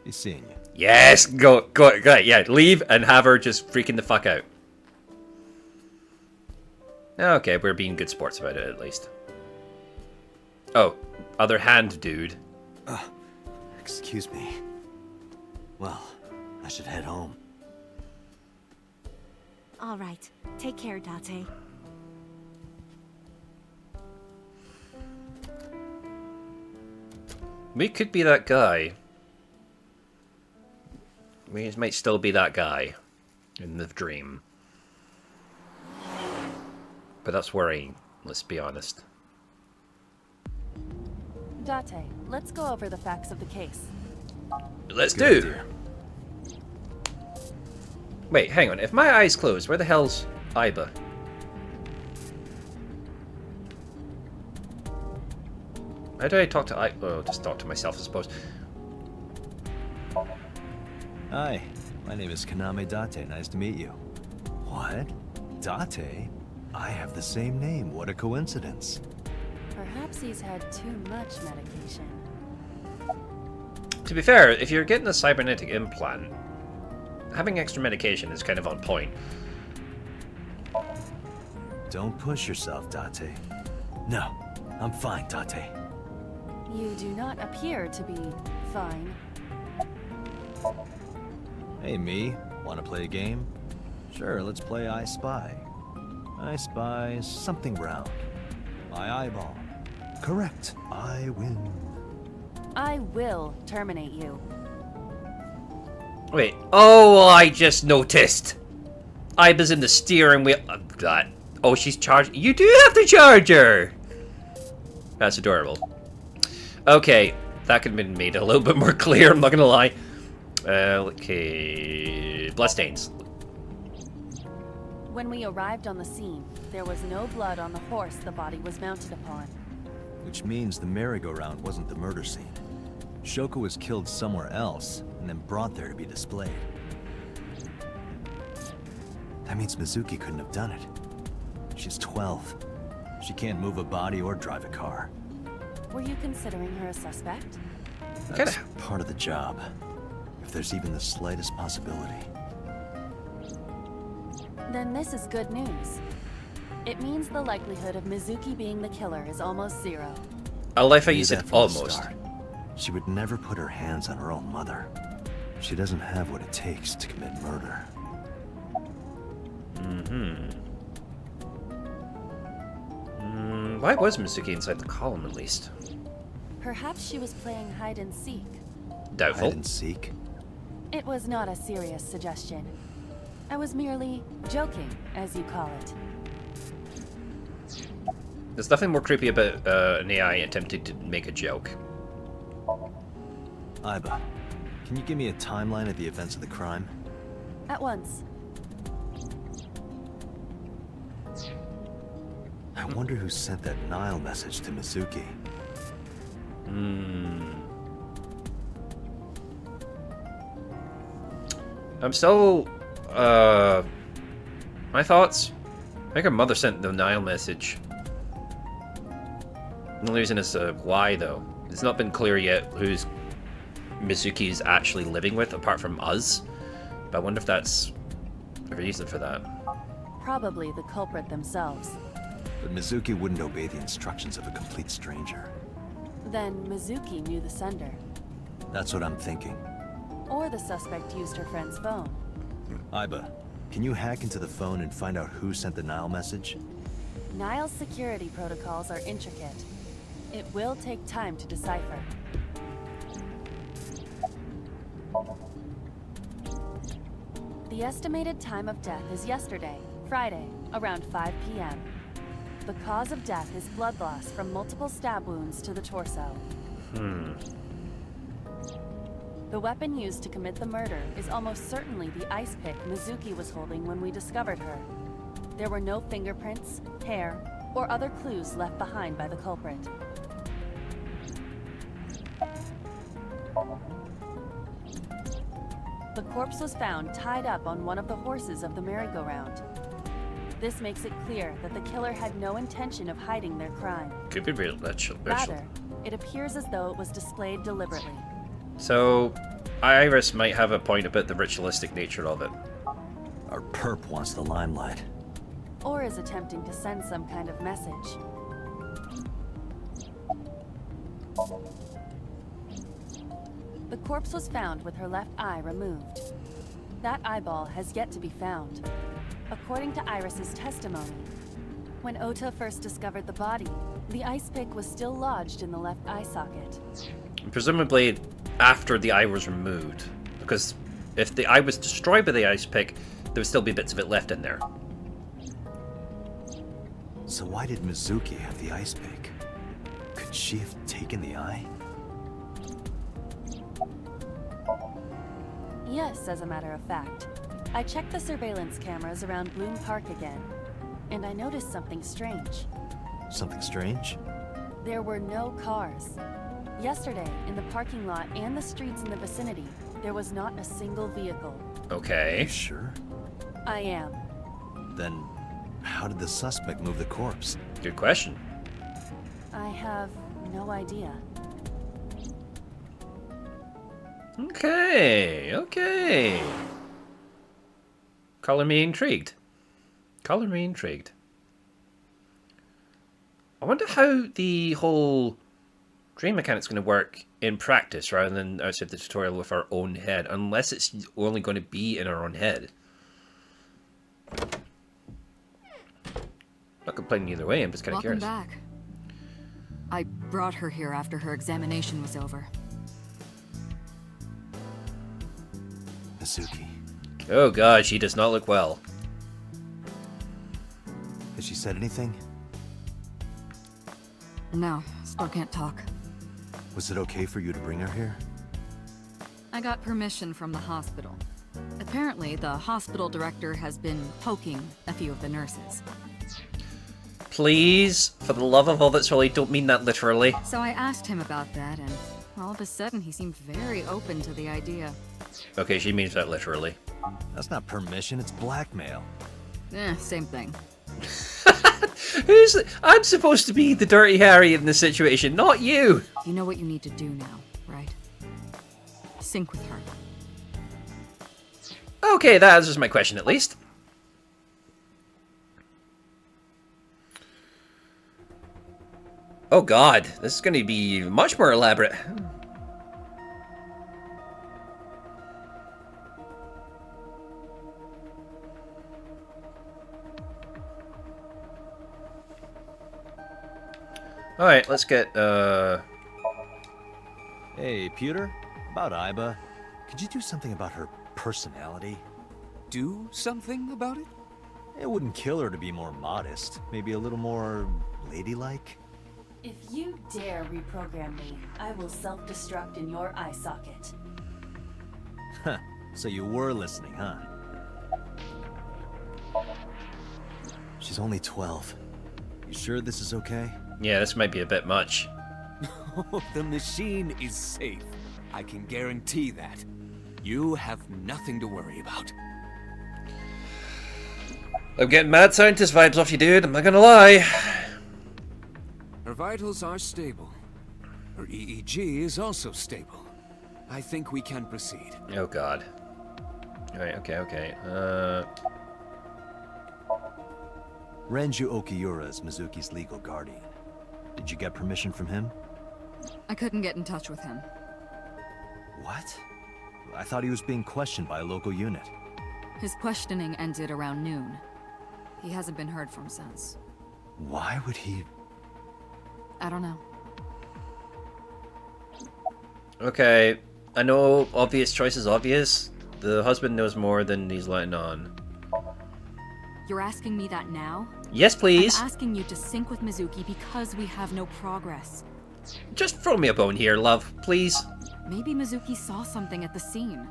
be seeing you. Yes, go, yeah, leave and have her just freaking the fuck out. Okay, we're being good sports about it, at least. Oh, other hand, dude. Excuse me. Well, I should head home. All right. Take care, Date. We could be that guy. We might still be that guy in the dream. But that's worrying, let's be honest. Date, let's go over the facts of the case. Let's Good do. idea. Wait, hang on. If my eyes closed, where the hell's Iba? How do I talk to I? Oh, just talk to myself, I suppose. Hi, my name is Kaname Date. Nice to meet you. What? Date? I have the same name. What a coincidence. Perhaps he's had too much medication. To be fair, if you're getting a cybernetic implant, having extra medication is kind of on point. Don't push yourself, Date. No, I'm fine, Date. You do not appear to be fine. Hey, me. Want to play a game? Sure, let's play I Spy. I spy something round. My eyeball. Correct. I win. I will terminate you. Wait. Oh, I just noticed. Iba's in the steering wheel. That. Oh, she's charged. You do have to charge her. That's adorable. Okay, that could have been made a little bit more clear. I'm not gonna lie. Okay, bloodstains. When we arrived on the scene, there was no blood on the horse the body was mounted upon. Which means the merry-go-round wasn't the murder scene. Shoko was killed somewhere else, and then brought there to be displayed. That means Mizuki couldn't have done it. She's 12. She can't move a body or drive a car. Were you considering her a suspect? That's part of the job. If there's even the slightest possibility. Then this is good news. It means the likelihood of Mizuki being the killer is almost zero. I like how Knew you said that from the almost. start. She would never put her hands on her own mother. She doesn't have what it takes to commit murder. Why was Mizuki inside the column at least? Perhaps she was playing hide and seek. Doubtful. Hide and seek? It was not a serious suggestion. I was merely joking, as you call it. There's nothing more creepy about an AI attempting to make a joke. Iba, can you give me a timeline of the events of the crime? At once. I wonder who sent that Nile message to Mizuki. I'm still, my thoughts? I think her mother sent the Nile message. The only reason is why, though. It's not been clear yet who's Mizuki's actually living with, apart from us. But I wonder if that's a reason for that. Probably the culprit themselves. But Mizuki wouldn't obey the instructions of a complete stranger. Then Mizuki knew the sender. That's what I'm thinking. Or the suspect used her friend's phone. Iba, can you hack into the phone and find out who sent the Nile message? Nile's security protocols are intricate. It will take time to decipher. The estimated time of death is yesterday, Friday, around 5 p.m. The cause of death is blood loss from multiple stab wounds to the torso. The weapon used to commit the murder is almost certainly the ice pick Mizuki was holding when we discovered her. There were no fingerprints, hair, or other clues left behind by the culprit. The corpse was found tied up on one of the horses of the merry-go-round. This makes it clear that the killer had no intention of hiding their crime. Could be real. Rather, it appears as though it was displayed deliberately. So, Iris might have a point about the ritualistic nature of it. Our perp wants the limelight. Or is attempting to send some kind of message. The corpse was found with her left eye removed. That eyeball has yet to be found. According to Iris's testimony, when Ota first discovered the body, the ice pick was still lodged in the left eye socket. Presumably after the eye was removed, because if the eye was destroyed by the ice pick, there would still be bits of it left in there. So why did Mizuki have the ice pick? Could she have taken the eye? Yes, as a matter of fact. I checked the surveillance cameras around Bloom Park again, and I noticed something strange. Something strange? There were no cars. Yesterday, in the parking lot and the streets in the vicinity, there was not a single vehicle. Okay. You sure? I am. Then how did the suspect move the corpse? Good question. I have no idea. Okay. Color me intrigued. Color me intrigued. I wonder how the whole dream mechanic's going to work in practice rather than outside the tutorial with our own head, unless it's only going to be in our own head. Not complaining either way, I'm just kind of Welcome curious. back. I brought her here after her examination was over. Mizuki. Oh god, she does not look well. Has she said anything? No, still can't talk. Was it okay for you to bring her here? I got permission from the hospital. Apparently, the hospital director has been poking a few of the nurses. Please, for the love of all that's holy, don't mean that literally. So I asked him about that, and all of a sudden he seemed very open to the idea. Okay, she means that literally. That's not permission, it's blackmail. Same thing. I'm supposed to be the Dirty Harry in this situation, not you! You know what you need to do now, right? Sync with her. Okay, that answers my question at least. Oh god, this is going to be much more elaborate. Alright, let's get, Hey, Pewter? About Iba. Could you do something about her personality? Do something about it? It wouldn't kill her to be more modest. Maybe a little more ladylike? If you dare reprogram me, I will self-destruct in your eye socket. Huh. So you were listening, huh? She's only 12. You sure this is okay? Yeah, this might be a bit much. The machine is safe. I can guarantee that. You have nothing to worry about. I'm getting mad scientist vibes off you, dude. I'm not gonna lie. Her vitals are stable. Her EEG is also stable. I think we can proceed. Oh god. Alright, okay. Renju Okiura is Mizuki's legal guardian. Did you get permission from him? I couldn't get in touch with him. What? I thought he was being questioned by a local unit. His questioning ended around noon. He hasn't been heard from since. Why would he... I don't know. Okay, I know obvious choice is obvious. The husband knows more than he's letting on. You're asking me that now? Yes, please. I'm asking you to sync with Mizuki because we have no progress. Just throw me a bone here, love, please. Maybe Mizuki saw something at the scene.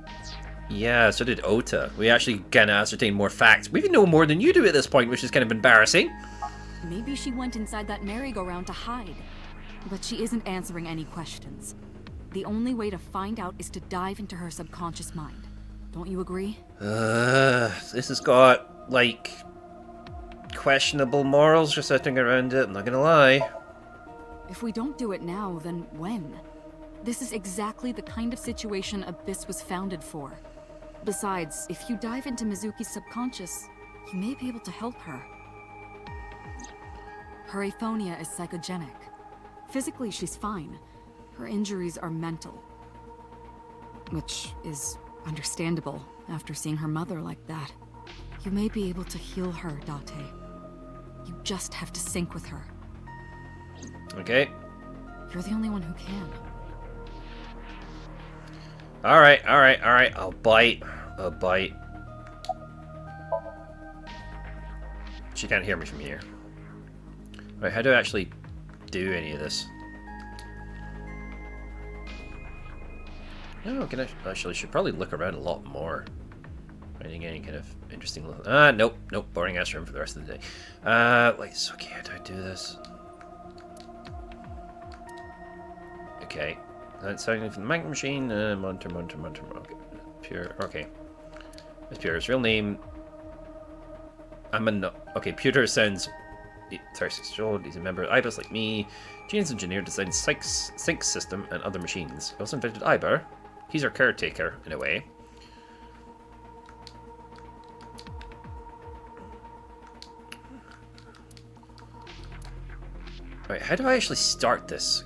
Yeah, so did Ota. We actually kind of ascertain more facts. We even know more than you do at this point, which is kind of embarrassing. Maybe she went inside that merry-go-round to hide. But she isn't answering any questions. The only way to find out is to dive into her subconscious mind. Don't you agree? This has got, like, questionable morals just sitting around it, I'm not gonna lie. If we don't do it now, then when? This is exactly the kind of situation Abyss was founded for. Besides, if you dive into Mizuki's subconscious, you may be able to help her. Her aphonia is psychogenic. Physically, she's fine. Her injuries are mental. Which is understandable after seeing her mother like that. You may be able to heal her, Date. You just have to sync with her. Okay. You're the only one who can. Alright. I'll bite. She can't hear me from here. Right, how do I actually do any of this? Oh, can I actually should probably look around a lot more. Finding any kind of interesting little... nope. Boring ass room for the rest of the day. Like, so okay, how do I do this? Okay. That's something from the magnet machine. Monitor. Okay. Pure. Okay. It's Pure. His real name. Okay, Pewter sounds 36 years old. He's a member of IBIS like me. Genius engineer designed sync system and other machines. He also invented Iber. He's our caretaker, in a way. Alright, how do I actually start this?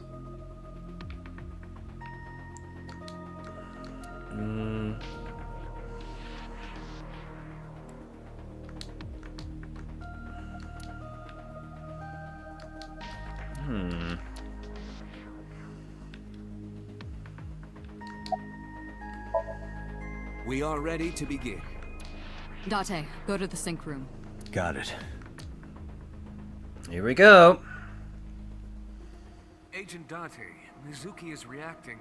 We are ready to begin. Date, go to the sync room. Got it. Here we go. Agent Date, Mizuki is reacting.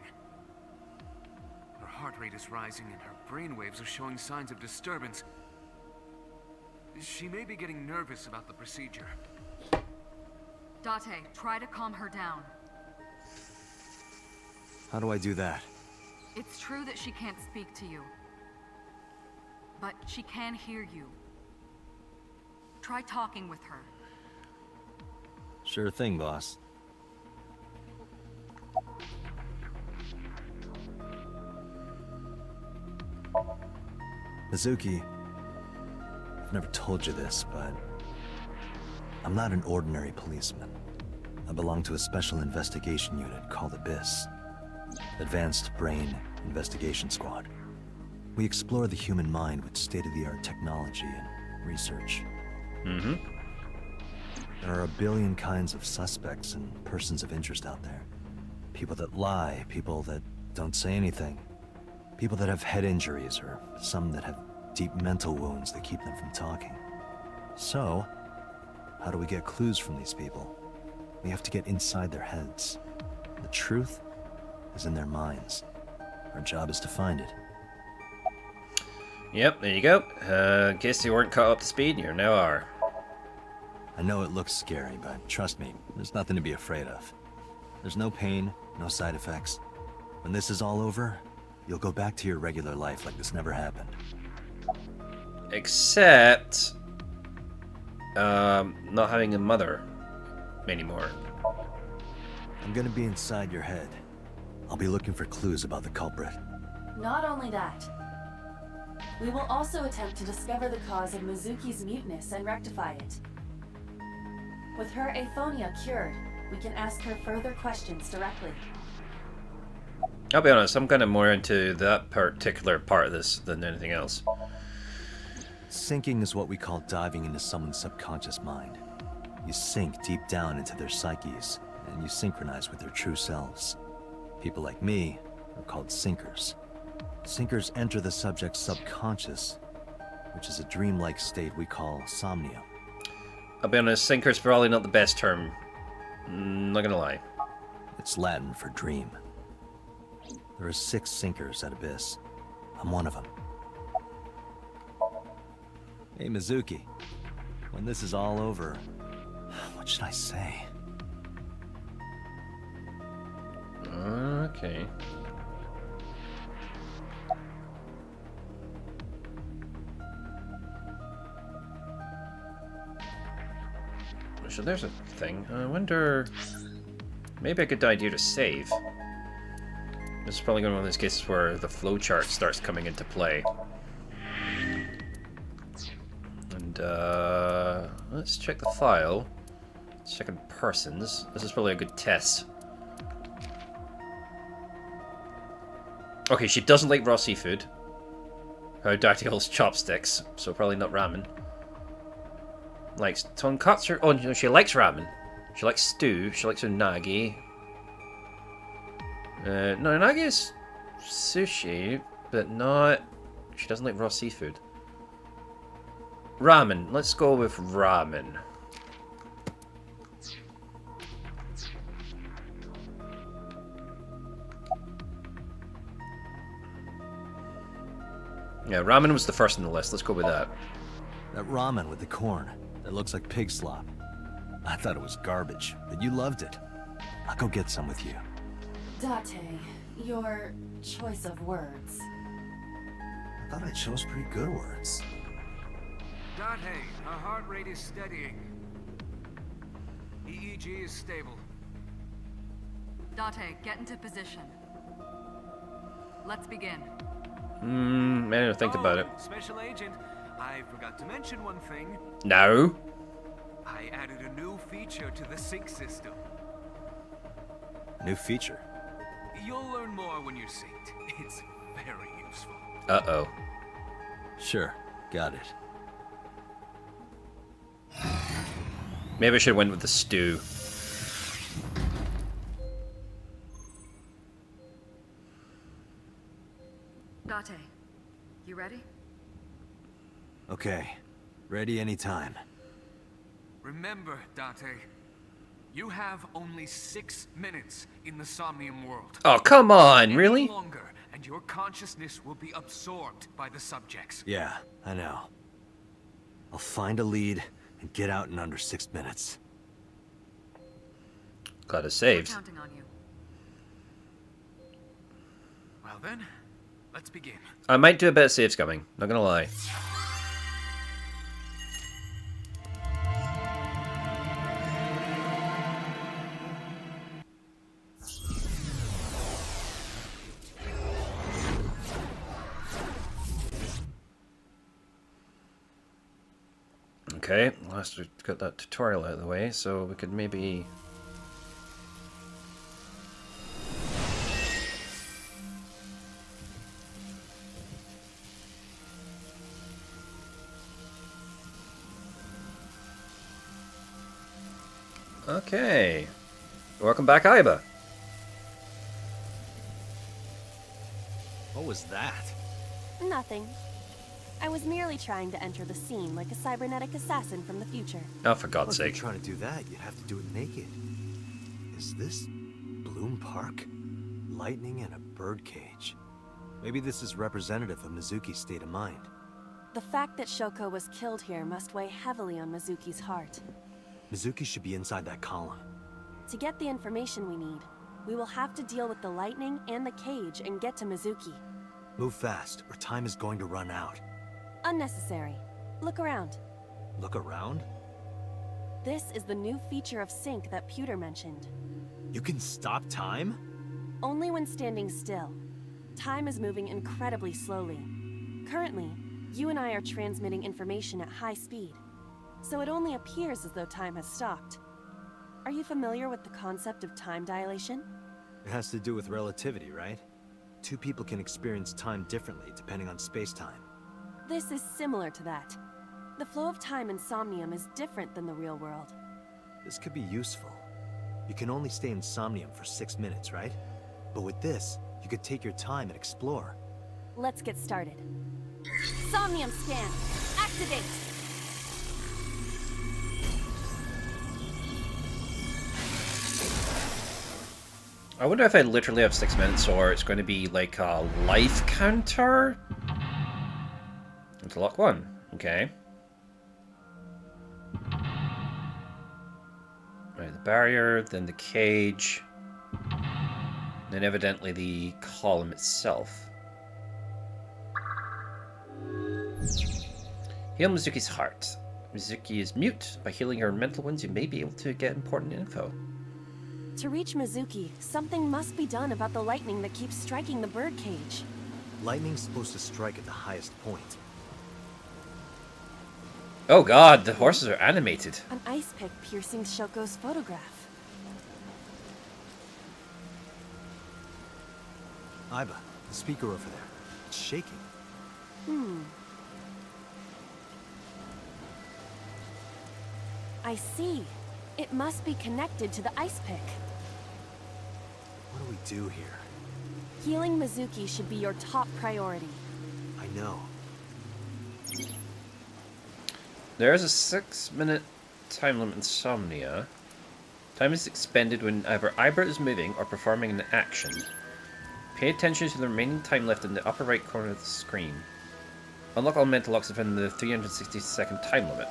Her heart rate is rising and her brainwaves are showing signs of disturbance. She may be getting nervous about the procedure. Date, try to calm her down. How do I do that? It's true that she can't speak to you. But she can hear you. try talking with her. Sure thing, boss. Mizuki, I've never told you this, but I'm not an ordinary policeman. I belong to a special investigation unit called Abyss. Advanced Brain Investigation Squad. We explore the human mind with state-of-the-art technology and research. Mm-hmm. There are a billion kinds of suspects and persons of interest out there. People that lie, people that don't say anything. People that have head injuries, or some that have deep mental wounds that keep them from talking. So, how do we get clues from these people? We have to get inside their heads. The truth is in their minds. Our job is to find it. Yep, there you go. In case you weren't caught up to speed, you now are. I know it looks scary, but trust me, there's nothing to be afraid of. There's no pain, no side effects. When this is all over, you'll go back to your regular life like this never happened. Except... not having a mother anymore. I'm gonna be inside your head. I'll be looking for clues about the culprit. Not only that, we will also attempt to discover the cause of Mizuki's muteness and rectify it. With her aphonia cured, we can ask her further questions directly. I'll be honest, I'm kind of more into that particular part of this than anything else. Sinking is what we call diving into someone's subconscious mind. You sink deep down into their psyches, and you synchronize with their true selves. People like me are called sinkers. Sinkers enter the subject's subconscious, which is a dreamlike state we call Somnium. I'll be honest, sinker's probably not the best term. Not gonna lie. It's Latin for dream. There are 6 sinkers at Abyss. I'm one of them. Hey, Mizuki. When this is all over, what should I say? Okay. So there's a thing. I wonder... Maybe a good idea to save. This is probably going to be one of those cases where the flowchart starts coming into play. And, let's check the file. Let's check on persons. This is probably a good test. Okay, she doesn't like raw seafood. Her dactyls chopsticks, so probably not ramen. Likes tonkatsu. Oh no, she likes ramen. She likes stew. She likes unagi. No, unagi is sushi, but not. She doesn't like raw seafood. Ramen. Let's go with ramen. Yeah, ramen was the first on the list. Let's go with that. That ramen with the corn. That looks like pig slop. I thought it was garbage, but you loved it. I'll go get some with you. Date, your choice of words. I thought I chose pretty good words. Date, her heart rate is steadying. EEG is stable. Date, get into position. Let's begin. I didn't think about it. Special Agent, I forgot to mention one thing. No. I added a new feature to the sync system. A new feature? You'll learn more when you're synced. It's very useful. Uh-oh. Sure, got it. Maybe I should have went with the stew. Date, you ready? Okay, ready anytime. Remember, Date, you have only 6 minutes in the Somnium world. Oh, come on, really? Any longer, and your consciousness will be absorbed by the subjects. Yeah, I know. I'll find a lead and get out in under 6 minutes. Got it saved. We're counting on you. Well then, let's begin. I might do a bit of save scumming, not gonna lie. Okay, last we got that tutorial out of the way, so we could maybe... Okay. Welcome back, Aiba. What was that? Nothing. I was merely trying to enter the scene like a cybernetic assassin from the future. Oh, for Well, God's if you're sake. trying to do that, you'd have to do it naked. Is this Bloom Park? Lightning and a birdcage. Maybe this is representative of Mizuki's state of mind. The fact that Shoko was killed here must weigh heavily on Mizuki's heart. Mizuki should be inside that column. To get the information we need, we will have to deal with the lightning and the cage and get to Mizuki. Move fast, or time is going to run out. Unnecessary. Look around. Look around? This is the new feature of Sync that Pewter mentioned. You can stop time? Only when standing still. Time is moving incredibly slowly. Currently, you and I are transmitting information at high speed, so it only appears as though time has stopped. Are you familiar with the concept of time dilation? It has to do with relativity, right? Two people can experience time differently depending on space-time. This is similar to that. The flow of time in Somnium is different than the real world. This could be useful. You can only stay in Somnium for 6 minutes, right? But with this, you could take your time and explore. Let's get started. Somnium scan! Activate! I wonder if I literally have 6 minutes or it's going to be like a life counter? Interlock 1. Okay. Right, the barrier, then the cage, then evidently the column itself. Heal Mizuki's heart. Mizuki is mute. By healing her mental wounds, you may be able to get important info. To reach Mizuki, something must be done about the lightning that keeps striking the birdcage. Lightning's supposed to strike at the highest point. Oh god, the horses are animated. An ice pick piercing Shoko's photograph. Aiba, the speaker over there. It's shaking. I see. It must be connected to the ice pick. What do we do here? Healing Mizuki should be your top priority. I know. There is a 6-minute time limit in Somnia. Time is expended when either Aiba is moving or performing an action. Pay attention to the remaining time left in the upper right corner of the screen. Unlock all mental locks within the 360-second time limit.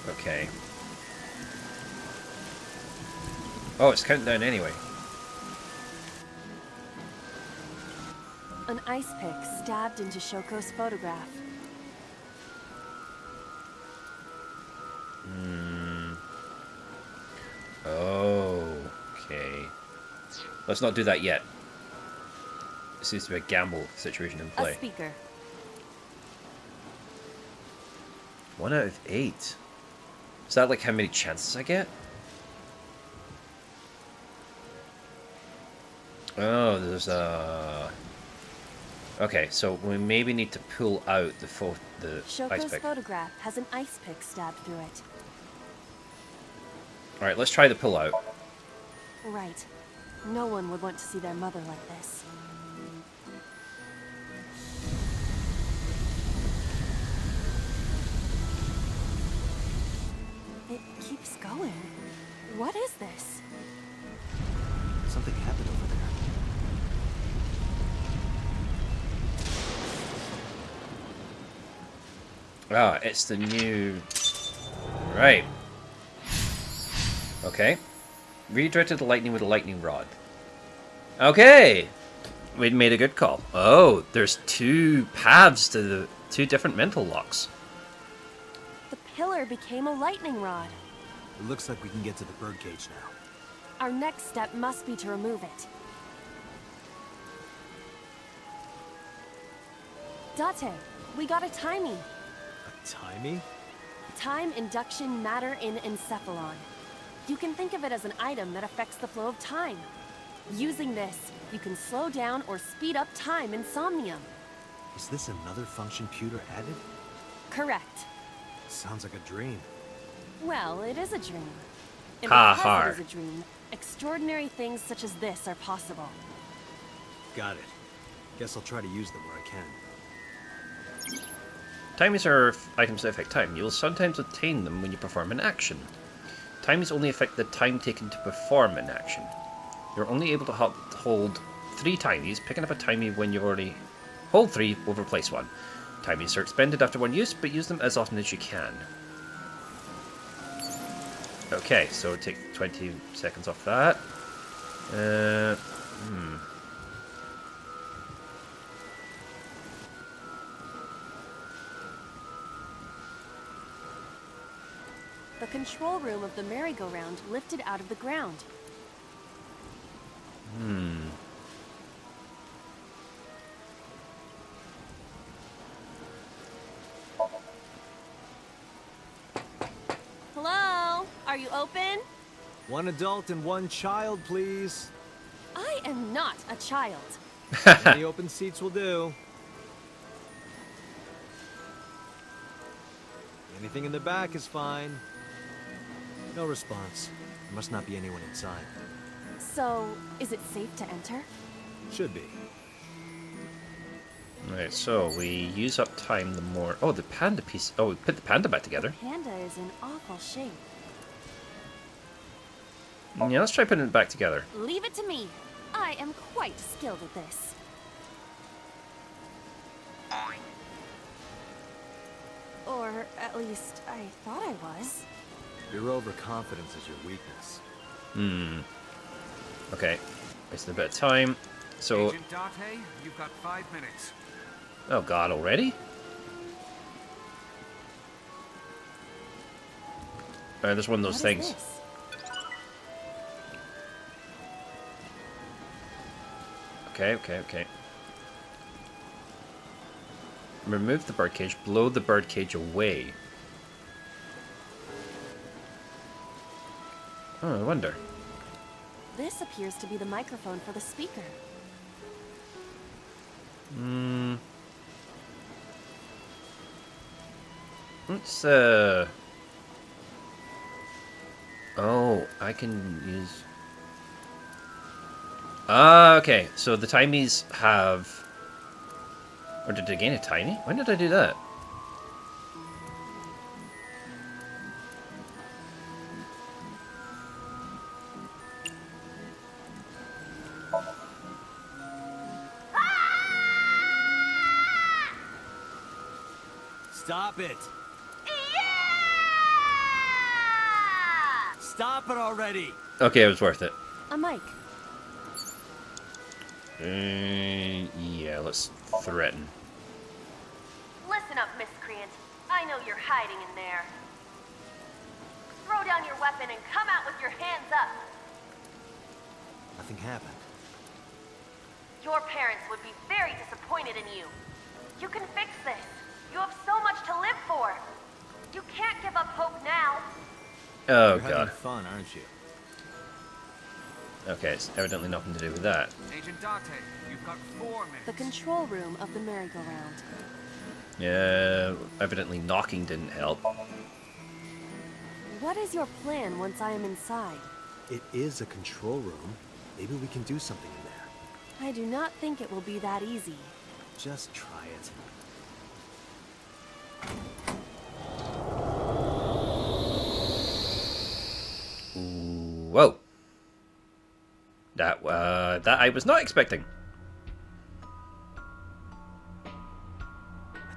Okay. Oh, it's counting down anyway. An ice pick stabbed into Shoko's photograph. Okay. Let's not do that yet. It seems to be a gamble situation in play. A speaker. 1 out of 8. Is that like how many chances I get? Oh, there's a... Okay, so we maybe need to pull out the ice Shoko's pick. photograph has an ice pick stabbed through it. Alright, let's try the pull out. Right. No one would want to see their mother like this. It keeps going. What is this? Something happened over there. Ah, it's the new... Right. Okay. Redirected the lightning with a lightning rod. Okay! We made a good call. Oh, there's 2 paths to the 2 different mental locks. The pillar became a lightning rod. It looks like we can get to the birdcage now. Our next step must be to remove it. Date, we got a timing. A Timey? Time induction matter in encephalon. You can think of it as an item that affects the flow of time. Using this, you can slow down or speed up time in Somnium. Is this another function Pewter added? Correct. Sounds like a dream. Well, it is a dream. And Ha because ha. it is a dream, extraordinary things such as this are possible. Got it. Guess I'll try to use them where I can. Timies are items that affect time. You will sometimes obtain them when you perform an action. Timies only affect the time taken to perform an action. You're only able to hold 3 timies. Picking up a timie when you already hold 3 will replace 1. Timies are expended after 1 use, but use them as often as you can. Okay, so take 20 seconds off that. The control room of the merry-go-round lifted out of the ground. Hello? Are you open? 1 adult and 1 child, please. I am not a child. Any open seats will do. Anything in the back is fine. No response. There must not be anyone inside. So, is it safe to enter? Should be. Alright, so we use up time the more... Oh, the panda piece... Oh, we put the panda back together. Panda is in awful shape. Yeah, let's try putting it back together. Leave it to me. I am quite skilled at this. Or at least I thought I was. Your overconfidence is your weakness. Okay, wasting a bit of time. So... Agent Date, you've got 5 minutes. Oh god, already? Alright, there's one of those What is things. this? Okay. Remove the birdcage, blow the birdcage away. Oh, I wonder. This appears to be the microphone for the speaker. Let's, Oh, I can use... Ah, okay. So the timies have... Or did I gain a tiny? When did I do that? Stop it! Stop it already! Okay, it was worth it. A mic. Yeah, let's threaten. Listen up, miscreant. I know you're hiding in there. Throw down your weapon and come out with your hands up. Nothing happened. Your parents would be very disappointed in you. You can fix this. You have so much to live for. You can't give up hope now. Oh You're having god. fun, aren't you? Okay, it's evidently nothing to do with that. Agent Date, you've got 4 minutes. The control room of the merry-go-round. Yeah, evidently knocking didn't help. What is your plan once I am inside? It is a control room. Maybe we can do something in there. I do not think it will be that easy. Just try it. Whoa. That I was not expecting. I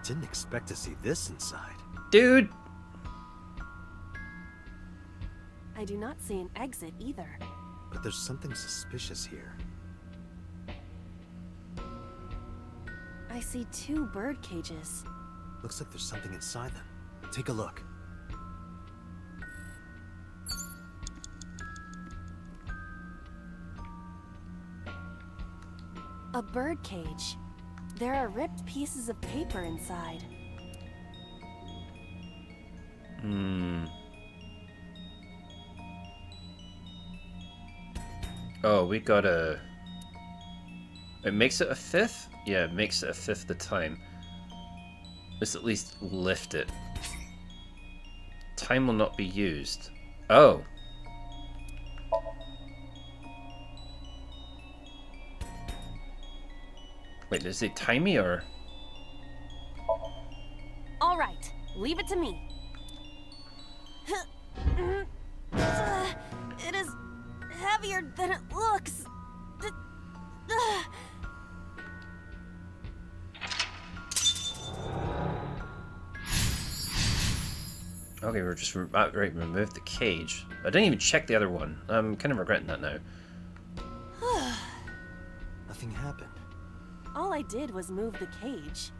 didn't expect to see this inside. Dude. I do not see an exit either. But there's something suspicious here. I see 2 bird cages. Looks like there's something inside them. Take a look. A bird cage. There are ripped pieces of paper inside. Oh, we got a... It makes it a fifth? Yeah, it makes it a fifth the time. Let's at least lift it. Time will not be used. Oh. Wait, is it timey or... All right, leave it to me. It is heavier than it looks. Okay, we're just outright remove the cage. I didn't even check the other one. I'm kind of regretting that now. Nothing happened. All I did was move the cage.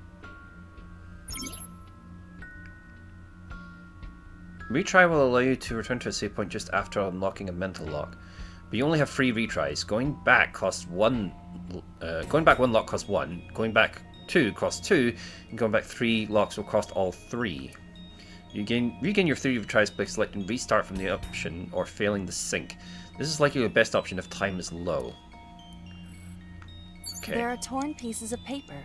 Retry will allow you to return to a save point just after unlocking a mental lock, but you only have 3 retries. Going back costs 1. Going back 1 lock costs 1. Going back 2 costs 2, and going back 3 locks will cost all 3. You regain your 3 retries by selecting restart from the option or failing the sync. This is likely your best option if time is low. Okay. There are torn pieces of paper.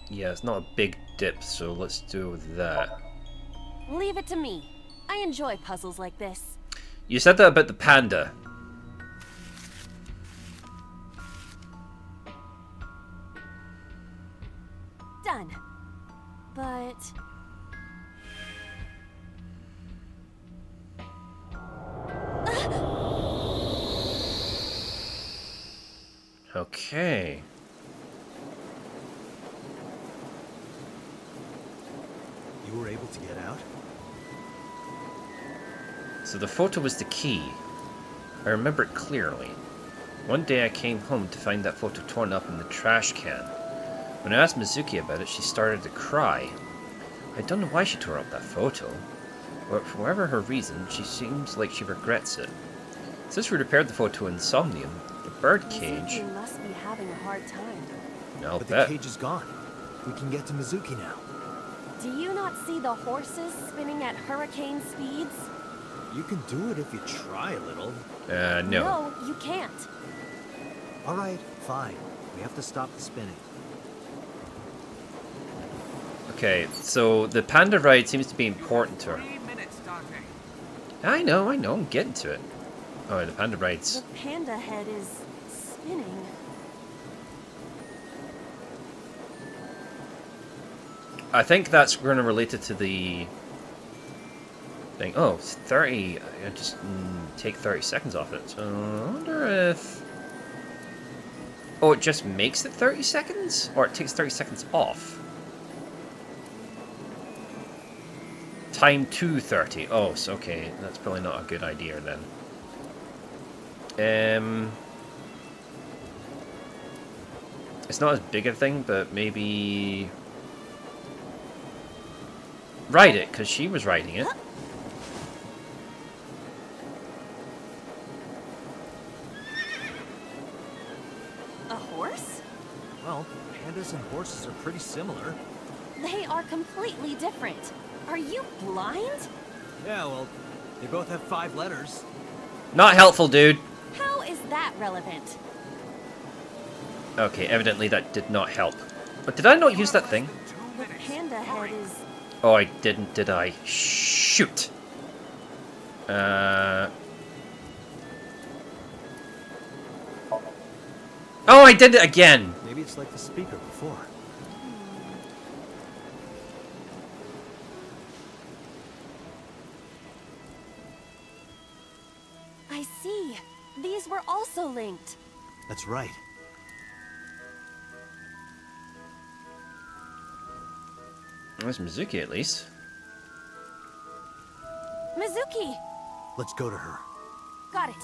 Yeah, it's not a big dip, so let's do that. Leave it to me. I enjoy puzzles like this. You said that about the panda. Done. But... Okay. You were able to get out? So the photo was the key. I remember it clearly. One day I came home to find that photo torn up in the trash can. When I asked Mizuki about it, she started to cry. I don't know why she tore up that photo, but for whatever her reason, she seems like she regrets it. Since we repaired the photo in Somnium, the bird cage... Mizuki must be having a hard time. I'll But bet. the cage is gone. We can get to Mizuki now. Do you not see the horses spinning at hurricane speeds? You can do it if you try a little. No. No, you can't. All right, fine. We have to stop the spinning. Okay, so the panda ride seems to be important to her. 3 minutes, Dante. I know, I'm getting to it. Oh, the panda ride's... The panda head is spinning. I think that's going to relate it to the thing. Oh, it's 30. I just take 30 seconds off it. So I wonder if... Oh, it just makes it 30 seconds? Or it takes 30 seconds off? Time to 30. Oh, so okay. That's probably not a good idea then. It's not as big a thing, but maybe... Ride it, because she was riding it. A horse? Well, pandas and horses are pretty similar. They are completely different. Are you blind? Yeah, well, they both have 5 letters. Not helpful, dude. How is that relevant? Okay, evidently that did not help. But did I not use that thing? The panda head is... Oh, I didn't, did I? Shoot! Oh, I did it again! Maybe it's like the speaker before. I see. These were also linked. That's right. There's Mizuki, at least. Mizuki! Let's go to her. Got it.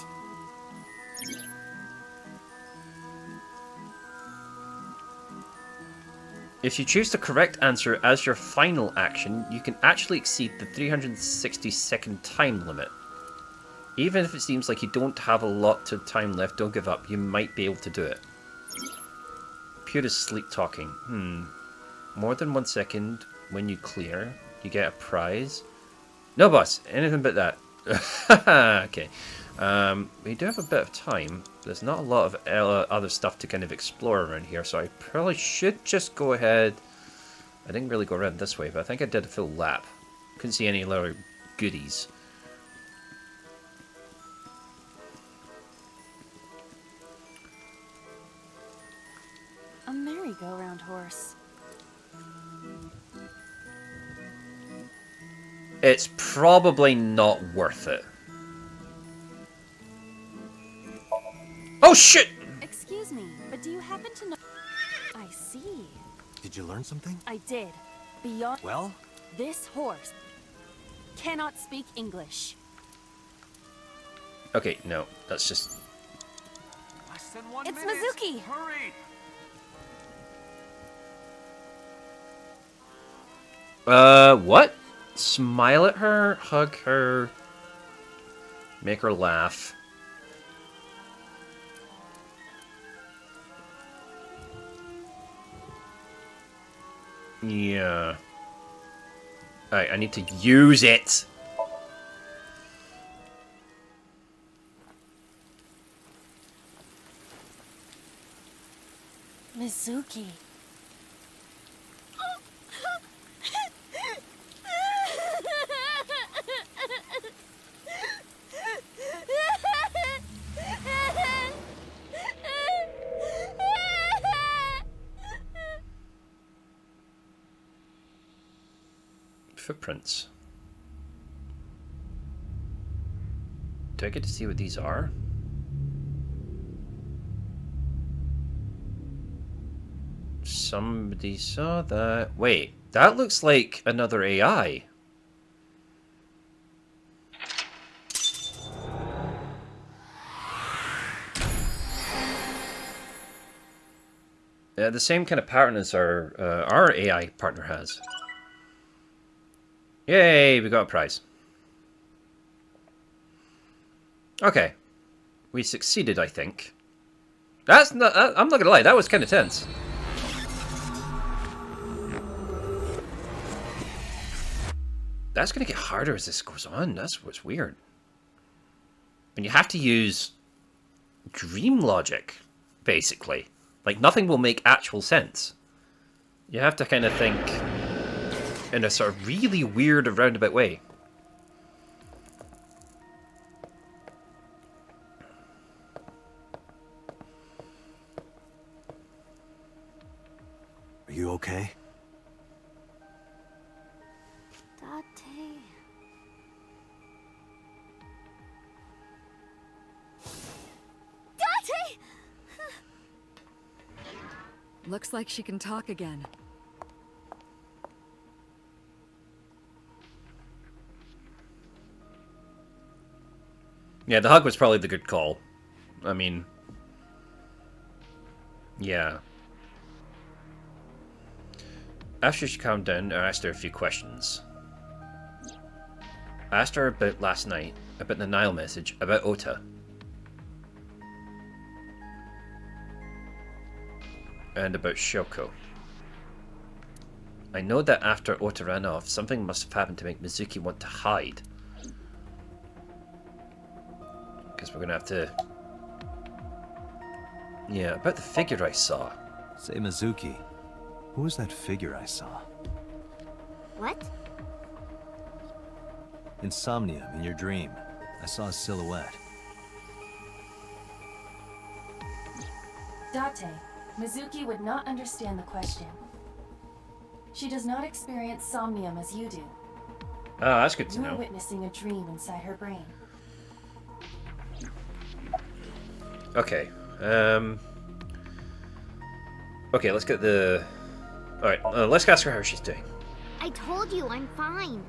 If you choose the correct answer as your final action, you can actually exceed the 360-second time limit. Even if it seems like you don't have a lot of time left, don't give up. You might be able to do it. Pure as sleep talking. More than 1 second when you clear, you get a prize. No, boss. Anything but that. Okay. We do have a bit of time. There's not a lot of other stuff to kind of explore around here, so I probably should just go ahead. I didn't really go around this way, but I think I did a full lap. Couldn't see any little goodies. A merry-go-round horse. It's probably not worth it. Oh shit! Excuse me, but do you happen to know... I see. Did you learn something? I did. Beyond... Well? This horse cannot speak English. Okay, no, that's just... Less than 1 It's minute. Mizuki! Hurry! What? Smile at her, hug her, make her laugh. Yeah. Alright, I need to use it. Mizuki. Footprints. Do I get to see what these are? Somebody saw that. Wait, that looks like another AI. The same kind of pattern as our AI partner has. Yay, we got a prize. Okay. We succeeded, I think. That's not... I'm not gonna lie, that was kind of tense. That's gonna get harder as this goes on. That's what's weird. And you have to use dream logic, basically. Like, nothing will make actual sense. You have to kind of think in a sort of really weird roundabout way. Are you okay? Date. Date! Looks like she can talk again. Yeah, the hug was probably the good call. I mean... yeah. After she calmed down, I asked her a few questions. I asked her about last night, about the Nile message, about Ota. And about Shoko. I know that after Ota ran off, something must have happened to make Mizuki want to hide. Because we're gonna have to... yeah, about the figure I saw. Say, Mizuki, who was that figure I saw? What? In Somnium, in your dream, I saw a silhouette. Date, Mizuki would not understand the question. She does not experience somnium as you do. Ah, that's good to You are know. witnessing a dream inside her brain. Okay. Okay, let's get the... alright, let's ask her how she's doing. I told you I'm fine.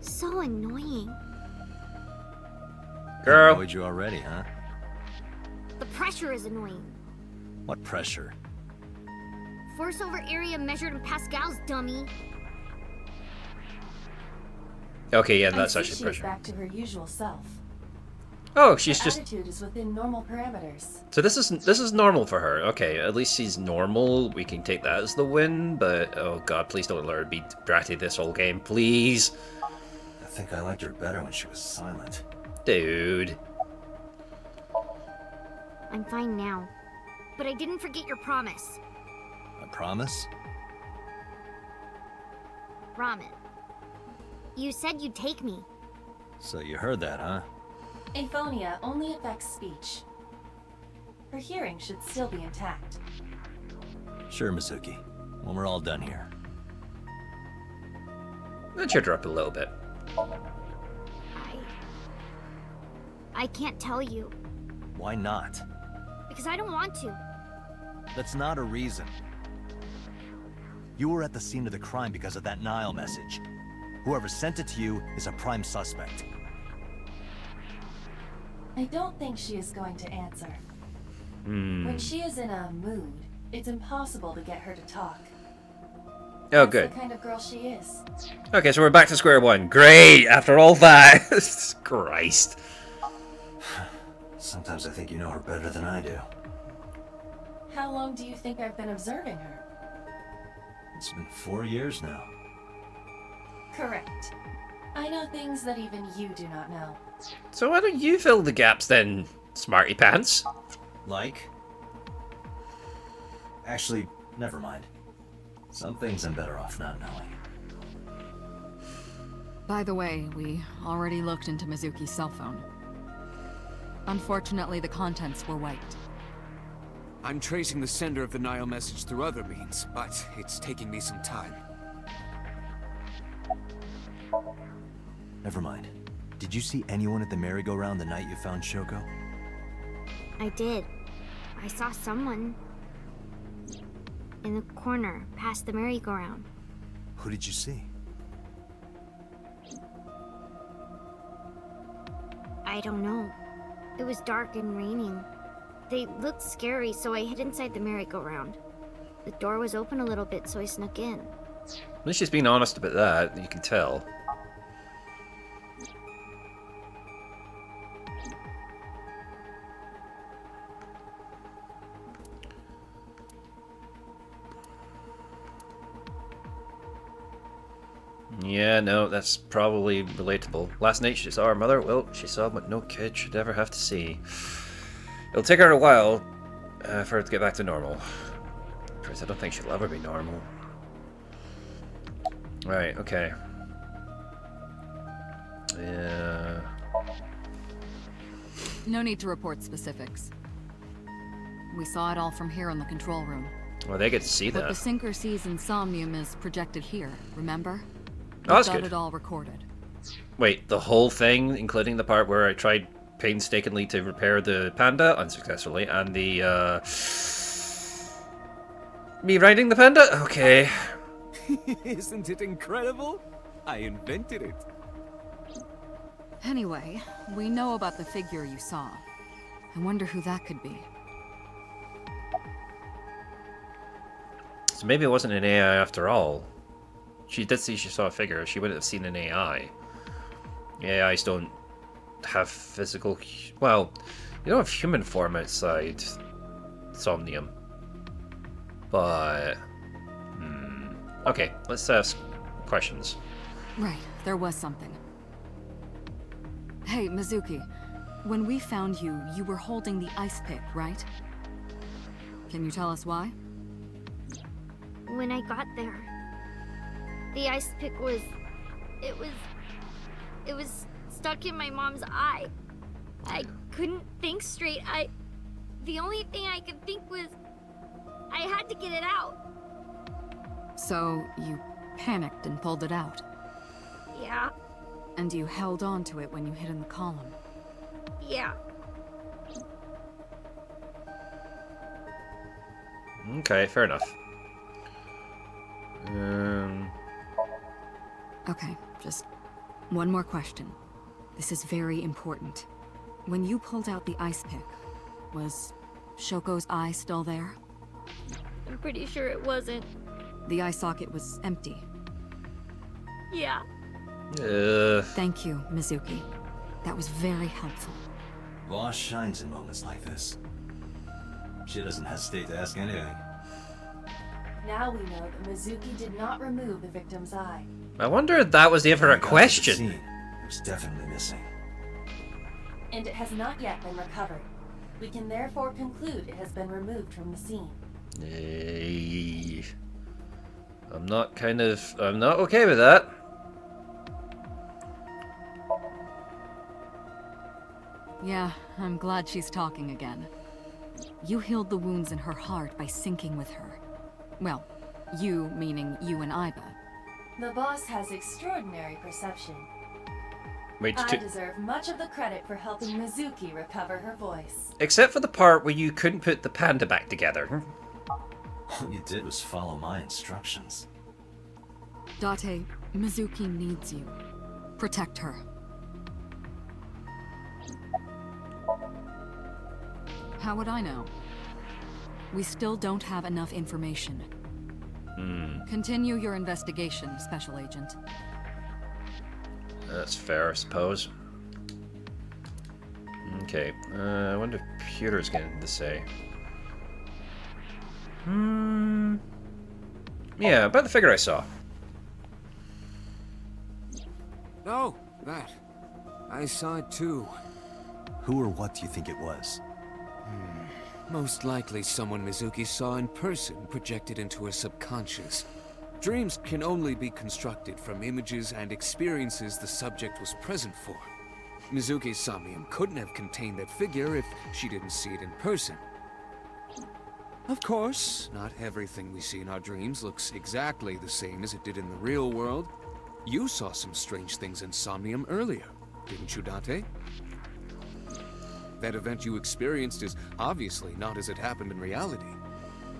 So annoying. Girl. Annoyed you already, huh? The pressure is annoying. What pressure? Force over area measured in pascals, dummy. Okay, yeah, I that's see actually she is pressure. back to her usual self. Oh, she's Her just... attitude is within normal parameters. So this is normal for her. Okay, at least she's normal. We can take that as the win, but oh god, please don't let her be bratty this whole game, please. I think I liked her better when she was silent. Dude. I'm fine now. But I didn't forget your promise. A promise? Ramen. You said you'd take me. So you heard that, huh? Aphonia only affects speech. Her hearing should still be intact. Sure, Mizuki. When we're all done here. That cheered her up a little bit. I can't tell you. Why not? Because I don't want to. That's not a reason. You were at the scene of the crime because of that Nile message. Whoever sent it to you is a prime suspect. I don't think she is going to answer. When she is in a mood, it's impossible to get her to talk. Oh, That's good. the kind of girl she is. Okay, so we're back to square one. Great! After all that! Christ. Sometimes I think you know her better than I do. How long do you think I've been observing her? It's been 4 years now. Correct. I know things that even you do not know. So why don't you fill the gaps then, smarty pants? Like? Actually, never mind. Some things I'm better off not knowing. By the way, we already looked into Mizuki's cell phone. Unfortunately, the contents were wiped. I'm tracing the sender of the Nile message through other means, but it's taking me some time. Never mind. Did you see anyone at the merry-go-round the night you found Shoko? I did. I saw someone in the corner past the merry-go-round. Who did you see? I don't know. It was dark and raining. They looked scary, so I hid inside the merry-go-round. The door was open a little bit, so I snuck in. At least she's being honest about that, you can tell. Yeah, no, that's probably relatable. Last night she saw her mother. Well, she saw what no kid should ever have to see. It'll take her a while for her to get back to normal. Chris, I don't think she'll ever be normal. Right, okay. Yeah. No need to report specifics. We saw it all from here in the control room. Well, they get to see What the that. Sinker sees in Somnium is projected here, remember? Oh, that's We've got good. it all recorded. Wait, the whole thing, including the part where I tried painstakingly to repair the panda unsuccessfully, and the me riding the panda? Okay. Isn't it incredible? I invented it. Anyway, we know about the figure you saw. I wonder who that could be. So maybe it wasn't an AI after all. She did see she saw a figure. She wouldn't have seen an AI. AIs don't have physical... Well, you don't have human form outside Somnium. But... Okay, let's ask questions. Right, there was something. Hey, Mizuki. When we found you, you were holding the ice pick, right? Can you tell us why? When I got there, the ice pick was... It was stuck in my mom's eye. I couldn't think straight. The only thing I could think was... I had to get it out. So, you panicked and pulled it out. Yeah, And you held on to it when you hid in the column. yeah. Okay, fair enough. Okay, just one more question. This is very important. When you pulled out the ice pick, was Shoko's eye still there? I'm pretty sure it wasn't. The eye socket was empty. Yeah. Thank you, Mizuki. That was very helpful. Boss shines in moments like this. She doesn't hesitate to ask anything. Now we know that Mizuki did not remove the victim's eye. I wonder if that was ever a question. It was definitely missing. And it has not yet been recovered. We can therefore conclude it has been removed from the scene. I'm not okay with that. Yeah, I'm glad she's talking again. You healed the wounds in her heart by syncing with her. Well, you meaning you and Iba. The boss has extraordinary perception. Wait, I deserve much of the credit for helping Mizuki recover her voice. except for the part where you couldn't put the panda back together. All you did was follow my instructions. Date, Mizuki needs you. Protect her. How would I know? We still don't have enough information. Continue your investigation, Special Agent. That's fair, I suppose. Okay, I wonder if Pewter's getting to say. Yeah, about the figure I saw. Oh, that. I saw it too. Who or what do you think it was? Most likely someone Mizuki saw in person projected into her subconscious. Dreams can only be constructed from images and experiences the subject was present for. Mizuki's Somnium couldn't have contained that figure if she didn't see it in person. Of course, not everything we see in our dreams looks exactly the same as it did in the real world. You saw some strange things in Somnium earlier, didn't you, Date? That event you experienced is obviously not as it happened in reality.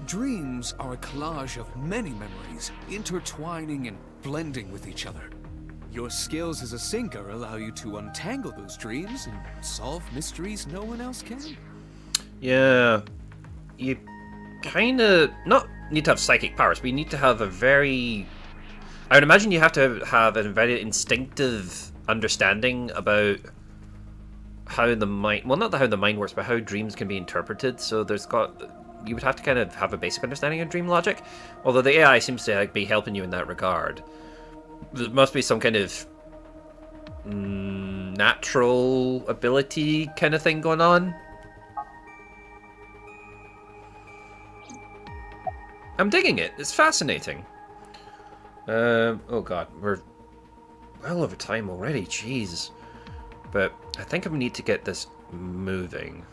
Dreams are a collage of many memories, intertwining and blending with each other. Your skills as a syncer allow you to untangle those dreams and solve mysteries no one else can. Yeah, you kind of not need to have psychic powers, but you need to have a very... I would imagine you have to have a very instinctive understanding about how the mind... Well, not how the mind works, but how dreams can be interpreted. So you would have to kind of have a basic understanding of dream logic. Although the AI seems to be helping you in that regard. There must be some kind of natural ability kind of thing going on. I'm digging it. It's fascinating. Oh god, we're well over time already. Jeez. But I think I need to get this moving.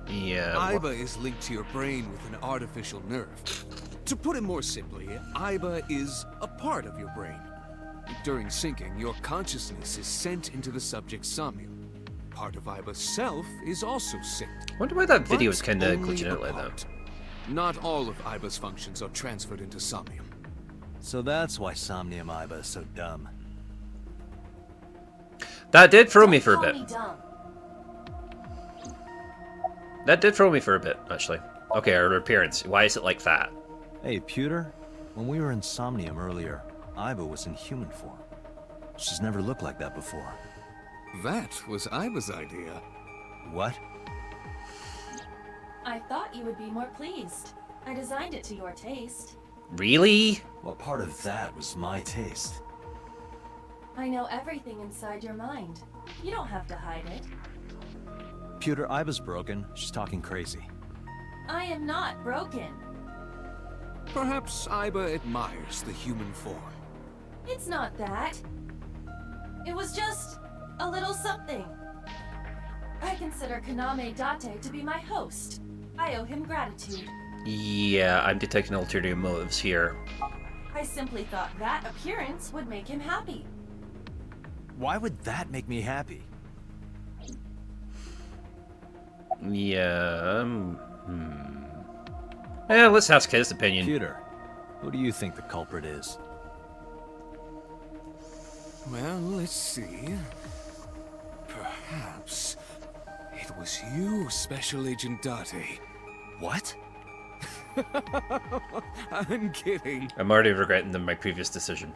Yeah. Iba is linked to your brain with an artificial nerve. To put it more simply, Iba is a part of your brain. During syncing, your consciousness is sent into the subject's Somnium. Part of Iba's self is also synced. I wonder why that video is kind of glitching out like that. Not all of Iba's functions are transferred into Somnium. So that's why Somnium Iba is so dumb. That did throw me for a Don't bit. call me dumb. That did throw me for a bit, actually. Okay, her appearance. Why is it like that? Hey, Pewter, when we were in Somnium earlier, Iba was in human form. She's never looked like that before. That was Iba's idea. What? I thought you would be more pleased. I designed it to your taste. Really? What part of that was my taste? I know everything inside your mind. You don't have to hide it. Pewter, Iba's broken. She's talking crazy. I am not broken. Perhaps Iba admires the human form. It's not that. It was just a little something. I consider Kaname Date to be my host. I owe him gratitude. Yeah, I'm detecting ulterior motives here. I simply thought that appearance would make him happy. Why would that make me happy? Yeah, Yeah, let's ask his opinion. Pewter, who do you think the culprit is? Well, let's see. Perhaps it was you, Special Agent Date. What? I'm kidding. I'm already regretting my previous decision.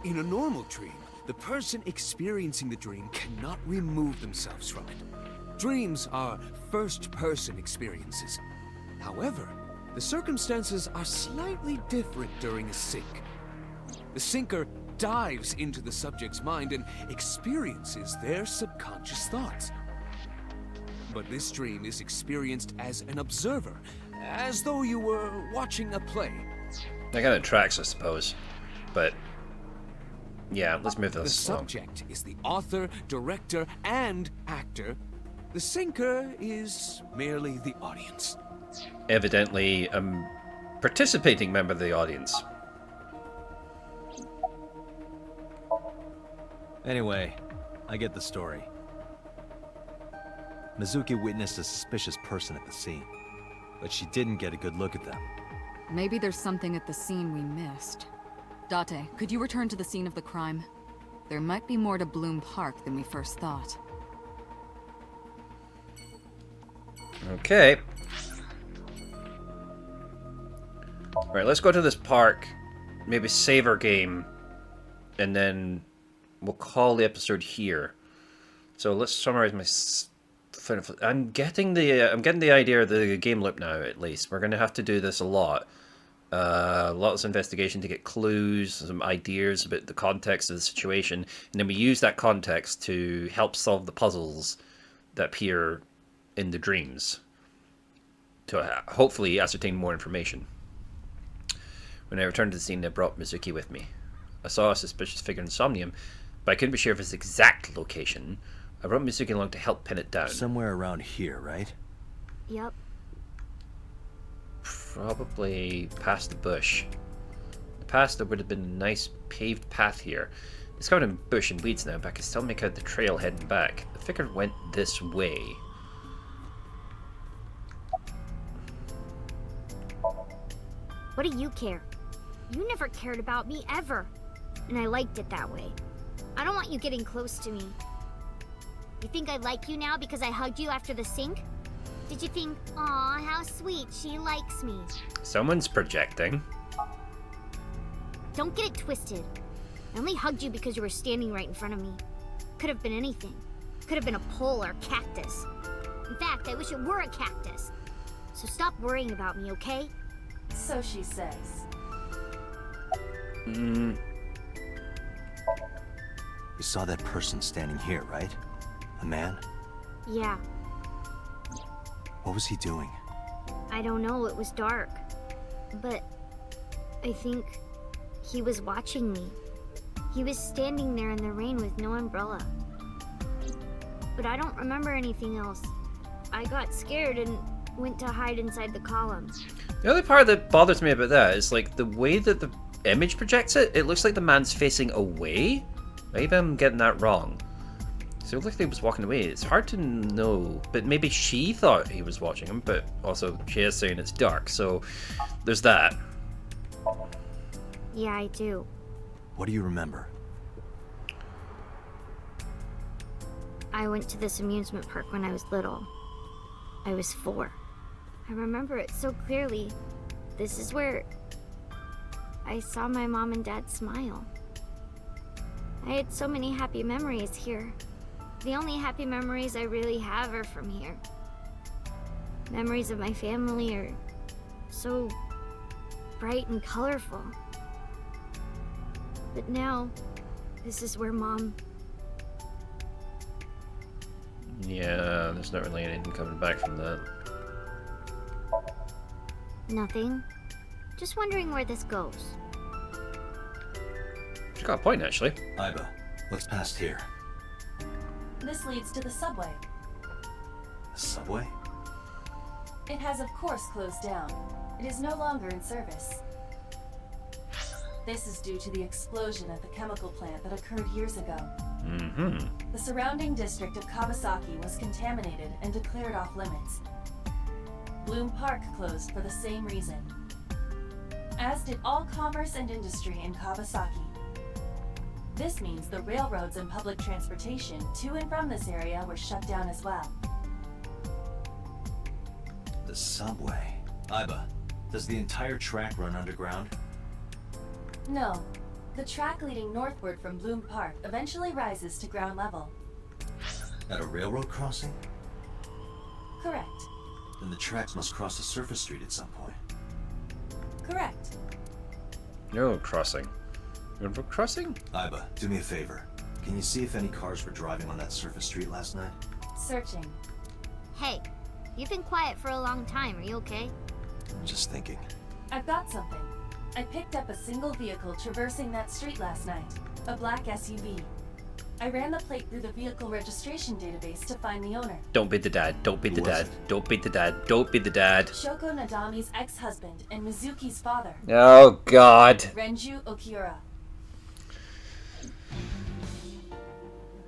In a normal dream, the person experiencing the dream cannot remove themselves from it. Dreams are first-person experiences. However, the circumstances are slightly different during a sync. The syncer dives into the subject's mind and experiences their subconscious thoughts. But this dream is experienced as an observer, as though you were watching a play. That kind of tracks, I suppose. But yeah, let's move this. The subject is the author, director, and actor. The syncer is merely the audience. Evidently, a participating member of the audience. Anyway, I get the story. Mizuki witnessed a suspicious person at the scene, but she didn't get a good look at them. Maybe there's something at the scene we missed. Date, could you return to the scene of the crime? There might be more to Bloom Park than we first thought. Okay. Right, let's go to this park, maybe save our game, and then we'll call the episode here. So let's summarize my. I'm getting the idea of the game loop now. At least we're gonna have to do this a lot. Lots of investigation to get clues, some ideas about the context of the situation, and then we use that context to help solve the puzzles that appear in the dreams to hopefully ascertain more information. When I returned to the scene, I brought Mizuki with me. I saw a suspicious figure in Somnium, but I couldn't be sure of his exact location. I brought Mizuki along to help pin it down. Somewhere around here, right? Yep. Probably past the bush. In the past, there would have been a nice paved path here. It's covered in bush and weeds now, but I can still make out the trail heading back. The figure went this way. What do you care? You never cared about me, ever. And I liked it that way. I don't want you getting close to me. You think I like you now because I hugged you after the sink? Did you think, aw, how sweet, she likes me? Someone's projecting. Don't get it twisted. I only hugged you because you were standing right in front of me. Could have been anything. Could have been a pole or a cactus. In fact, I wish it were a cactus. So stop worrying about me, okay? So she says. You saw that person standing here, right? A man? Yeah. What was he doing? I don't know, it was dark. But I think he was watching me. He was standing there in the rain with no umbrella. But I don't remember anything else. I got scared and went to hide inside the columns. The only part that bothers me about that is like the way that the image projects it. It looks like the man's facing away. Maybe I'm getting that wrong. So it looked like he was walking away. It's hard to know, but maybe she thought he was watching him, but also she is saying it's dark, so there's that. Yeah, I do. What do you remember? I went to this amusement park when I was little. I was 4. I remember it so clearly. This is where I saw my mom and dad smile. I had so many happy memories here. The only happy memories I really have are from here. Memories of my family are so bright and colorful. But now, this is where Mom... Yeah, there's not really anything coming back from that. Nothing. Just wondering where this goes. She got a point, actually. Iba, what's past here? This leads to the subway. The subway? It has of course closed down. It is no longer in service. This is due to the explosion at the chemical plant that occurred years ago. The surrounding district of Kawasaki was contaminated and declared off limits. Bloom Park closed for the same reason, as did all commerce and industry in Kawasaki. This means the railroads and public transportation to and from this area were shut down as well. The subway. Iba, does the entire track run underground? No. The track leading northward from Bloom Park eventually rises to ground level. At a railroad crossing? Correct. Then the tracks must cross a surface street at some point. Correct. Railroad crossing. Railroad crossing? Iba, do me a favor. Can you see if any cars were driving on that surface street last night? Searching. Hey, you've been quiet for a long time. Are you okay? Just thinking. I've got something. I picked up a single vehicle traversing that street last night. A black SUV. I ran the plate through the vehicle registration database to find the owner. Don't be the dad. Don't be the dad. Don't be the dad. Don't be the dad. Shoko Nadami's ex-husband and Mizuki's father. Oh, God. Renju Okiura.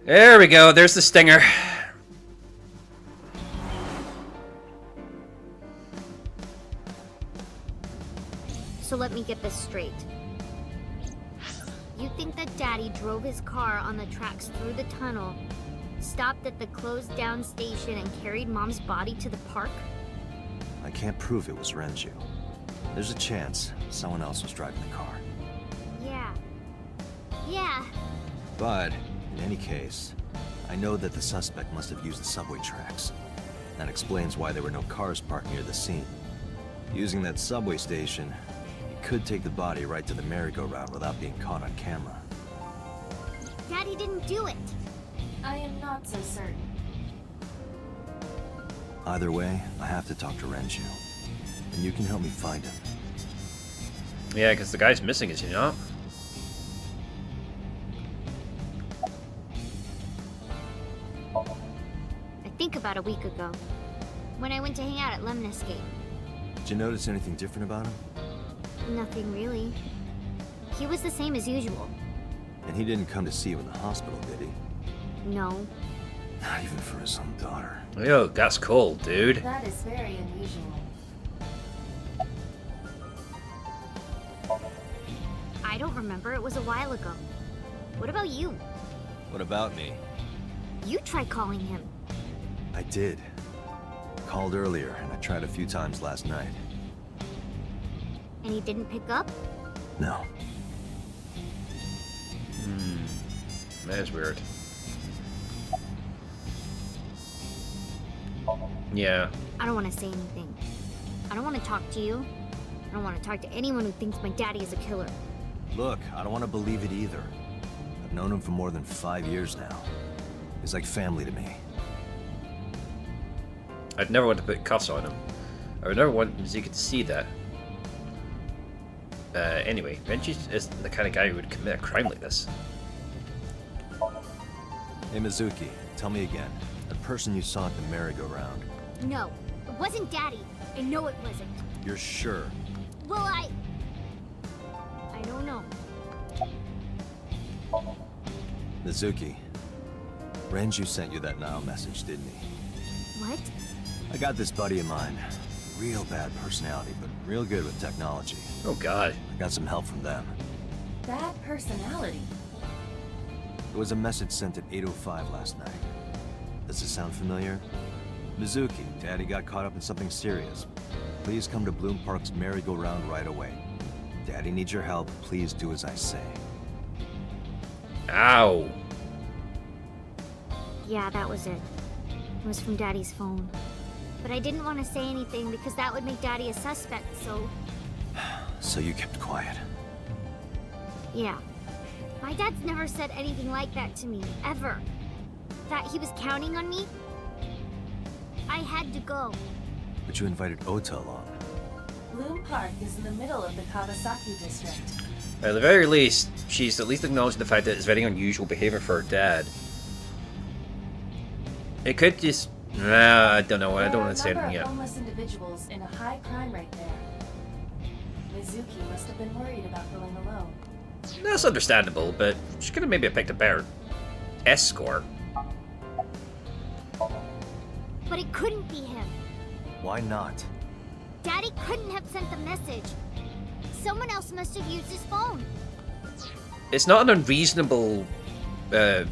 There we go. There's the stinger. So let me get this straight. You think that Daddy drove his car on the tracks through the tunnel, stopped at the closed down station, and carried Mom's body to the park? I can't prove it was Renju. There's a chance someone else was driving the car. Yeah. But, in any case, I know that the suspect must have used the subway tracks. That explains why there were no cars parked near the scene. Using that subway station, he could take the body right to the merry-go-round without being caught on camera. Daddy didn't do it. I am not so certain. Either way, I have to talk to Renju. And you can help me find him. Yeah, because the guy's missing, is he not? I think about a week ago, when I went to hang out at Lemon Escape. Did you notice anything different about him? Nothing really. He was the same as usual. And he didn't come to see you in the hospital, did he? No. Not even for his own daughter. Yo, that's cold, dude. That is very unusual. I don't remember. It was a while ago. What about you? What about me? You tried calling him. I did. Called earlier, and I tried a few times last night. And he didn't pick up? No. That is weird. Yeah. I don't want to say anything. I don't want to talk to you. I don't want to talk to anyone who thinks my daddy is a killer. Look, I don't want to believe it either. I've known him for more than 5 years now. He's like family to me. I'd never want to put cuffs on him. I would never want Mizuki to see that. Anyway, Renji is the kind of guy who would commit a crime like this. Hey Mizuki, tell me again. That person you saw at the merry-go-round. No, it wasn't Daddy. I know it wasn't. You're sure? Well, I don't know. Mizuki, Renju sent you that Nile message, didn't he? What? I got this buddy of mine. Real bad personality, but real good with technology. Oh god. I got some help from them. Bad personality. It was a message sent at 8:05 last night. Does this sound familiar? Mizuki, Daddy got caught up in something serious. Please come to Bloom Park's merry-go-round right away. Daddy needs your help. Please do as I say. Ow. Yeah, that was it. It was from Daddy's phone. But I didn't want to say anything because that would make Daddy a suspect, so... So you kept quiet. Yeah. My dad's never said anything like that to me, ever. That he was counting on me? I had to go. But you invited Ota along. Bloom Park is in the middle of the Kawasaki district. At the very least, she's at least acknowledged the fact that it's very unusual behavior for her dad. It could just... Nah, I don't know. I don't want to say anything There are yet. a number of homeless individuals in a high crime rate there. Mizuki must have been worried about going alone. That's understandable, but she could have maybe picked a better S-score. But it couldn't be him. Why not? Daddy couldn't have sent the message. Someone else must have used his phone. It's not an unreasonable line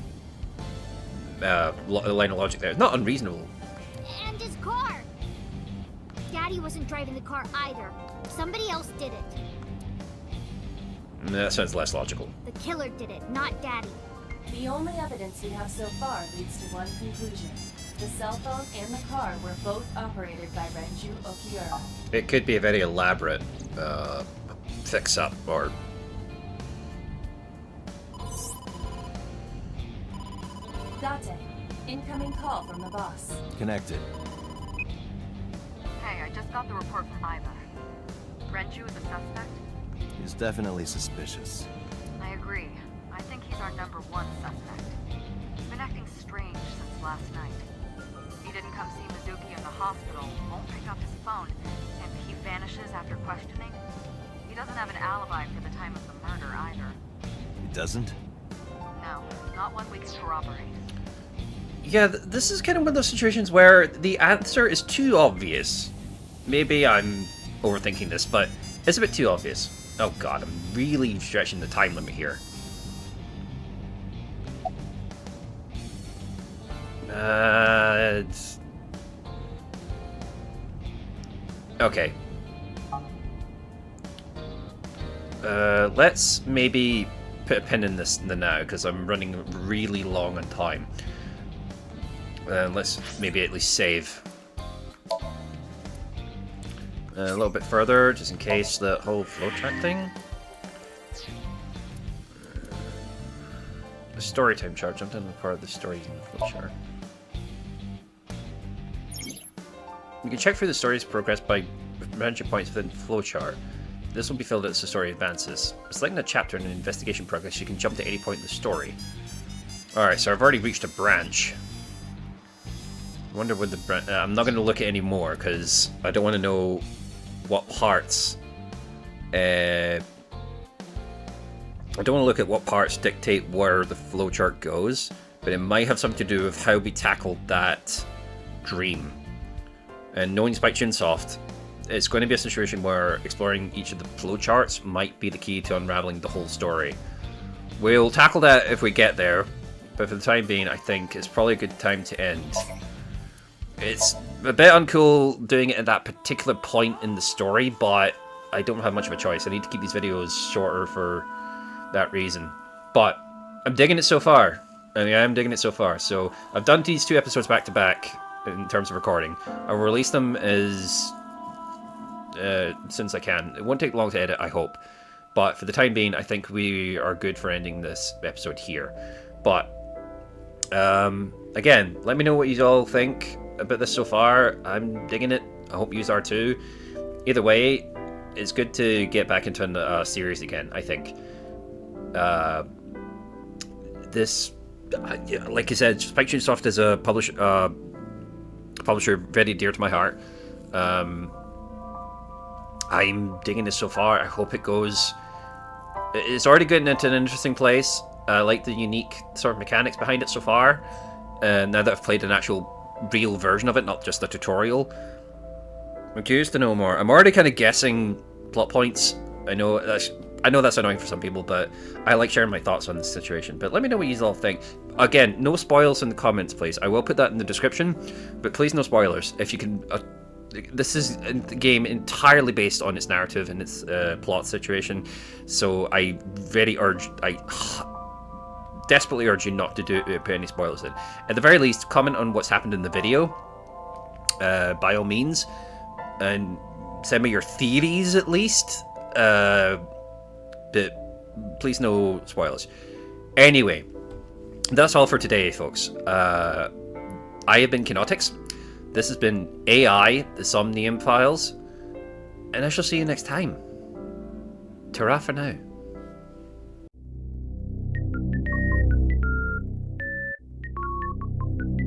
of logic there. It's not unreasonable. And his car. Daddy Daddy wasn't driving the car either. Somebody else did it. That sounds less logical. The killer did it, not Daddy. The only evidence we have so far leads to one conclusion. The cell phone and the car were both operated by Renju Okiura. It could be a very elaborate fix-up, or... Date, incoming call from the boss. Connected. Hey, I just got the report from Iva. Renju is a suspect? He's definitely suspicious. I agree. I think he's our #1 suspect. He's been acting strange since last night. He didn't come see Mizuki in the hospital, won't pick up his phone, and he vanishes after questioning. He doesn't have an alibi for the time of the murder either. He doesn't? No, not one we can corroborate. Yeah, this is kind of one of those situations where the answer is too obvious. Maybe I'm overthinking this, but it's a bit too obvious. Oh god, I'm really stretching the time limit here. It's... Okay. Let's maybe put a pin in this now, because I'm running really long on time. Let's maybe at least save a little bit further, just in case the whole flowchart thing. The story time chart. Jumped into part of the story flowchart. You can check through the story's progress by mention points within the flowchart. This will be filled as the story advances. By selecting a chapter in an investigation progress, you can jump to any point in the story. Alright, so I've already reached a branch. I wonder what the branch... I'm not going to look at any more, because I don't want to know what parts... I don't want to look at what parts dictate where the flowchart goes, but it might have something to do with how we tackled that dream. And knowing Spike Chunsoft, it's going to be a situation where exploring each of the flowcharts might be the key to unraveling the whole story. We'll tackle that if we get there, but for the time being, I think it's probably a good time to end. It's a bit uncool doing it at that particular point in the story, but I don't have much of a choice. I need to keep these videos shorter for that reason. But I'm digging it so far. I mean, I am digging it so far. So I've done these 2 episodes back to back in terms of recording. I'll release them as soon as I can. It won't take long to edit, I hope. But for the time being, I think we are good for ending this episode here. But again, let me know what you all think about this so far. I'm digging it. I hope you are too. Either way, it's good to get back into a series again, I think. This, like I said, Spike Chunsoft is a publisher very dear to my heart. I'm digging this so far. I hope it goes... It's already getting into an interesting place. I like the unique sort of mechanics behind it so far. Now that I've played an actual real version of it, not just the tutorial. I'm curious to know more. I'm already kind of guessing plot points. I know that's annoying for some people, but I like sharing my thoughts on this situation. But let me know what you all think. Again, no spoilers in the comments, please. I will put that in the description, but please no spoilers. If you can... this is a game entirely based on its narrative and its plot situation, so I desperately urge you not to put any spoilers in. At the very least, comment on what's happened in the video, by all means, and send me your theories at least, but please no spoilers. Anyway, that's all for today, folks. I have been Keanotix. This has been AI, the Somnium Files, and I shall see you next time. Ta-ra for now.